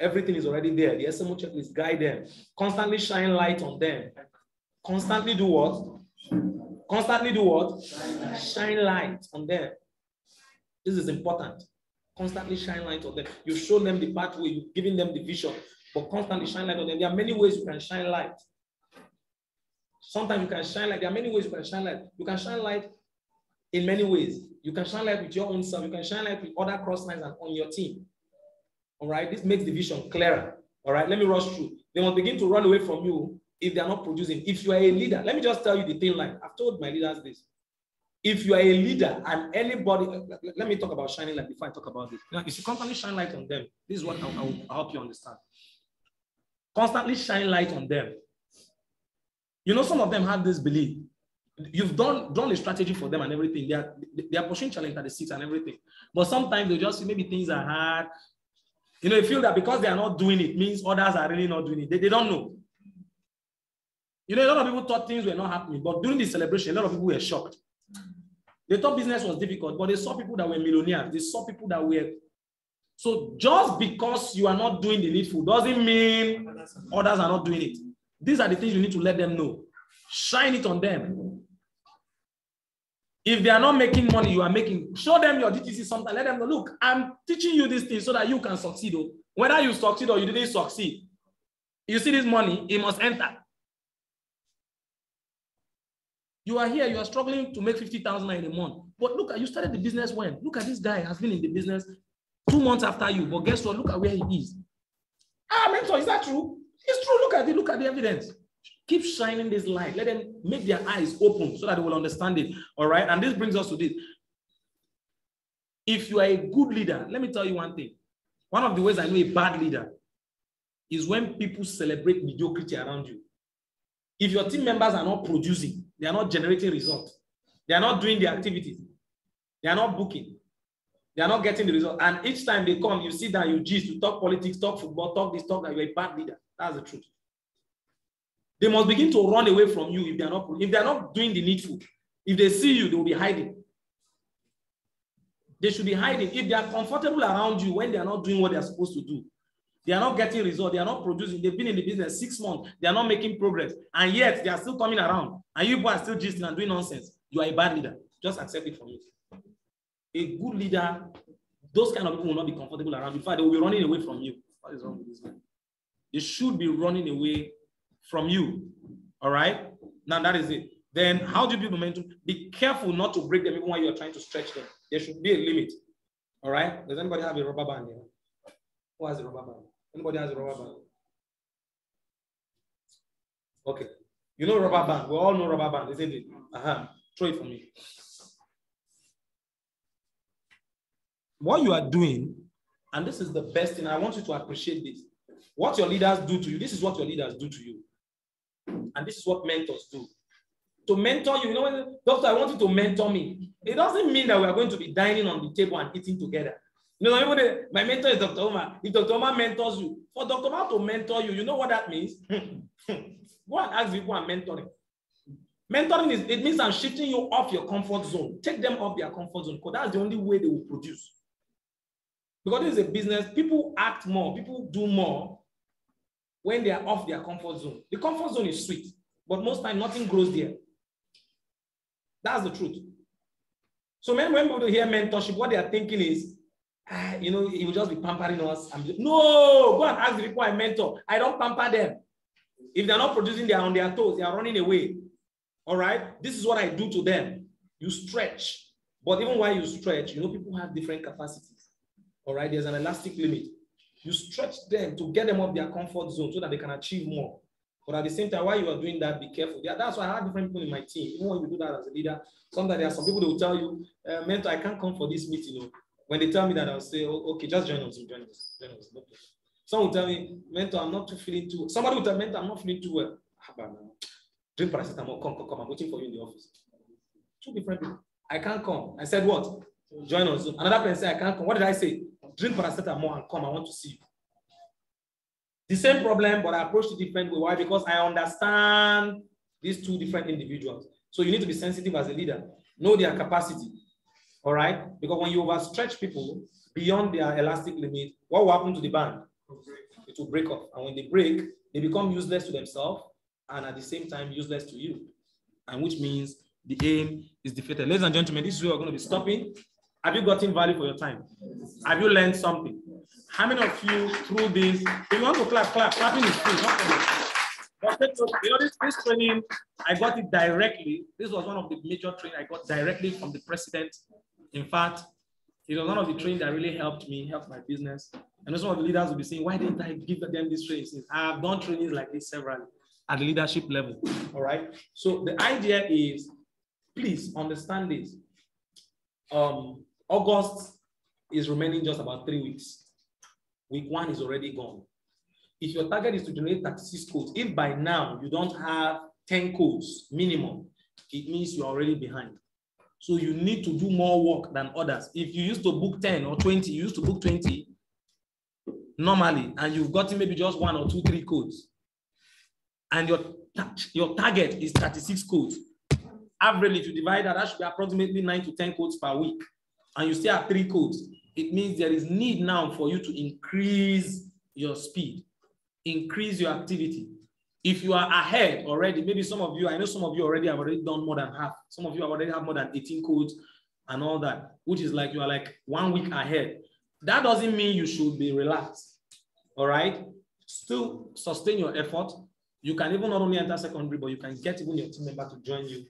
Everything is already there. The SMO checklist, guide them. Constantly shine light on them. Constantly do what? Constantly do what? Shine light on them. This is important. Constantly shine light on them. You show them the pathway, you're giving them the vision, but constantly shine light on them. There are many ways you can shine light. Sometimes you can shine light. There are many ways you can shine light. You can shine light in many ways. You can shine light with your own self. You can shine light with other cross lines and on your team. All right, this makes the vision clearer. All right, let me rush through. They will begin to run away from you if they are not producing. If you are a leader, let me just tell you the thin line. I've told my leaders this. If you are a leader and anybody, let me talk about shining light before I talk about this. Now, if you constantly shine light on them, this is what I will help you understand. Constantly shine light on them. You know, some of them have this belief. You've done a strategy for them and everything. They are pushing Challenge 36 and everything. But sometimes they just see maybe things are hard. You know, they feel that because they are not doing it means others are really not doing it. They don't know. You know, a lot of people thought things were not happening, but during the celebration, a lot of people were shocked. They thought business was difficult, but they saw people that were millionaires. They saw people that were... So just because you are not doing the needful doesn't mean others are not doing it. These are the things you need to let them know. Shine it on them. If they are not making money, you are making. Show them your DTC sometimes. Let them know, look, I'm teaching you these things so that you can succeed. Whether you succeed or you didn't succeed, you see this money, it must enter. You are here, you are struggling to make 50,000 in a month. But look, you started the business when? Look at this guy has been in the business 2 months after you. But guess what? Look at where he is. Ah, mentor, is that true? It's true. Look at it. Look at the evidence. Keep shining this light. Let them make their eyes open so that they will understand it. All right. And this brings us to this. If you are a good leader, let me tell you one thing. One of the ways I know a bad leader is when people celebrate mediocrity around you. If your team members are not producing, they are not generating results, they are not doing the activities, they are not booking, they are not getting the result. And each time they come, you sit down, you gist, you talk politics, talk football, talk this, talk that, you're a bad leader. That's the truth. They must begin to run away from you if they are not doing the needful. If they see you, they will be hiding. They should be hiding. If they are comfortable around you when they are not doing what they are supposed to do, they are not getting results, they are not producing, they've been in the business 6 months, they are not making progress, and yet they are still coming around, and you are still gisting and doing nonsense, you are a bad leader. Just accept it from me. A good leader, those kind of people will not be comfortable around you. In fact, they will be running away from you. What is wrong with this man? They should be running away from you. All right? Now that is it. Then how do you build momentum? Be careful not to break them even while you're trying to stretch them. There should be a limit. All right? Does anybody have a rubber band here? Who has a rubber band? Anybody has a rubber band? Okay. You know rubber band. We all know rubber band, isn't it? Throw it for me. What you are doing, and this is the best thing, I want you to appreciate this. What your leaders do to you, this is what your leaders do to you. And this is what mentors do. To mentor you, you know, doctor, I want you to mentor me. It doesn't mean that we are going to be dining on the table and eating together. You know, my mentor is Dr. Omar. If Dr. Omar mentors you, for Dr. Omar to mentor you, you know what that means? Go and ask people and mentoring. Mentoring it means I'm shifting you off your comfort zone. Take them off their comfort zone, because that's the only way they will produce. Because this is a business, people act more, people do more when they are off their comfort zone. The comfort zone is sweet, but most time nothing grows there. That's the truth. So when people hear mentorship, what they are thinking is, you know, he will just be pampering us. No, go and ask the people I mentor. I don't pamper them. If they're not producing, they are on their toes. They are running away. All right? This is what I do to them. You stretch. But even while you stretch, you know, people have different capacities. All right, there's an elastic limit. You stretch them to get them off their comfort zone so that they can achieve more. But at the same time, while you are doing that, be careful. That's why I have different people in my team. Even when you do that as a leader, sometimes there are some people that will tell you, mentor, I can't come for this meeting. You know. When they tell me that, I'll say, oh, okay, just join us. Join us. No. Some will tell me, mentor, I'm not feeling too well. Somebody will tell me, mentor, I'm not feeling too well. Drink paracetamol. Come. I'm waiting for you in the office. Two different people. I can't come. I said what? Join us. Another person said, I can't come. What did I say? Drink paracetamol and come. I want to see you. The same problem, but I approached it different way. Why? Because I understand these two different individuals. So you need to be sensitive as a leader. Know their capacity. All right? Because when you overstretch people beyond their elastic limit, what will happen to the band? It will break off. And when they break, they become useless to themselves and at the same time useless to you. And which means the aim is defeated. Ladies and gentlemen, this is where we're going to be stopping. Have you gotten value for your time? Have you learned something? How many of you through this, if you want to clap, clapping is free. You know, this training, I got it directly. This was one of the major training I got directly from the president. In fact, it was one of the training that really helped me, helped my business. And some of the leaders will be saying, why didn't I give them this training? I have done trainings like this several at the leadership level. All right. So the idea is, please understand this. August is remaining just about 3 weeks. Week 1 is already gone. If your target is to generate 36 codes, if by now you don't have 10 codes minimum, it means you're already behind. So you need to do more work than others. If you used to book 10 or 20, you used to book 20 normally, and you've gotten maybe just 1 or 2, 3 codes, and your target is 36 codes. Averagely, if you divide that, that should be approximately 9 to 10 codes per week. And you still have 3 codes. It means there is need now for you to increase your speed, increase your activity. If you are ahead already, maybe some of you, I know some of you already have already done more than half. Some of you already have more than 18 codes and all that, which is like you are like 1 week ahead. That doesn't mean you should be relaxed. All right? Still sustain your effort. You can even not only enter secondary, but you can get even your team member to join you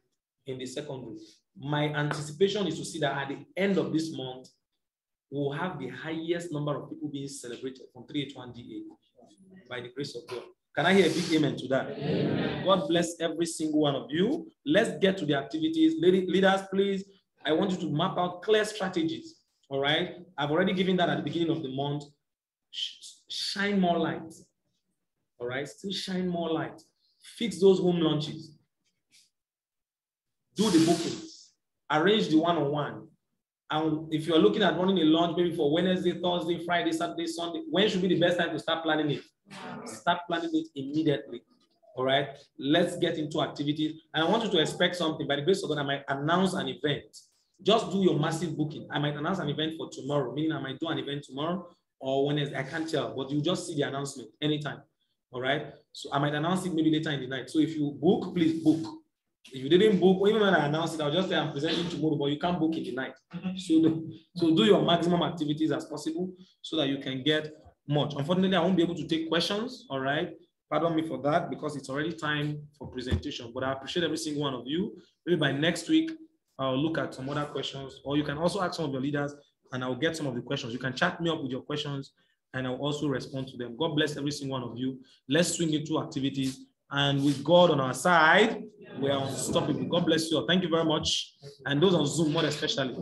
in the secondary. My anticipation is to see that at the end of this month, we'll have the highest number of people being celebrated from 3H1DA by the grace of God. Can I hear a big amen to that? Amen. God bless every single one of you. Let's get to the activities. Leaders, please, I want you to map out clear strategies. All right? I've already given that at the beginning of the month. Shine more light. All right? Still shine more light. Fix those home lunches. Do the bookings. Arrange the one-on-one. And if you're looking at running a launch maybe for Wednesday, Thursday, Friday, Saturday, Sunday, when should be the best time to start planning it? Start planning it immediately. All right? Let's get into activities. And I want you to expect something. By the grace of God, I might announce an event just do your massive booking. I might announce an event for tomorrow, meaning I might do an event tomorrow or Wednesday. I can't tell, but you just see the announcement anytime. All right. So I might announce it maybe later in the night. So if you book, please book. If you didn't book, or even when I announce it, I'll just say I'm presenting tomorrow, but you can't book in the night. So do your maximum activities as possible so that you can get much. Unfortunately, I won't be able to take questions. All right. Pardon me for that because it's already time for presentation. But I appreciate every single one of you. Maybe by next week, I'll look at some other questions, or you can also ask some of your leaders and I'll get some of the questions. You can chat me up with your questions and I'll also respond to them. God bless every single one of you. Let's swing into activities. And with God on our side, we are unstoppable. God bless you all. Thank you very much. And those on Zoom, more especially.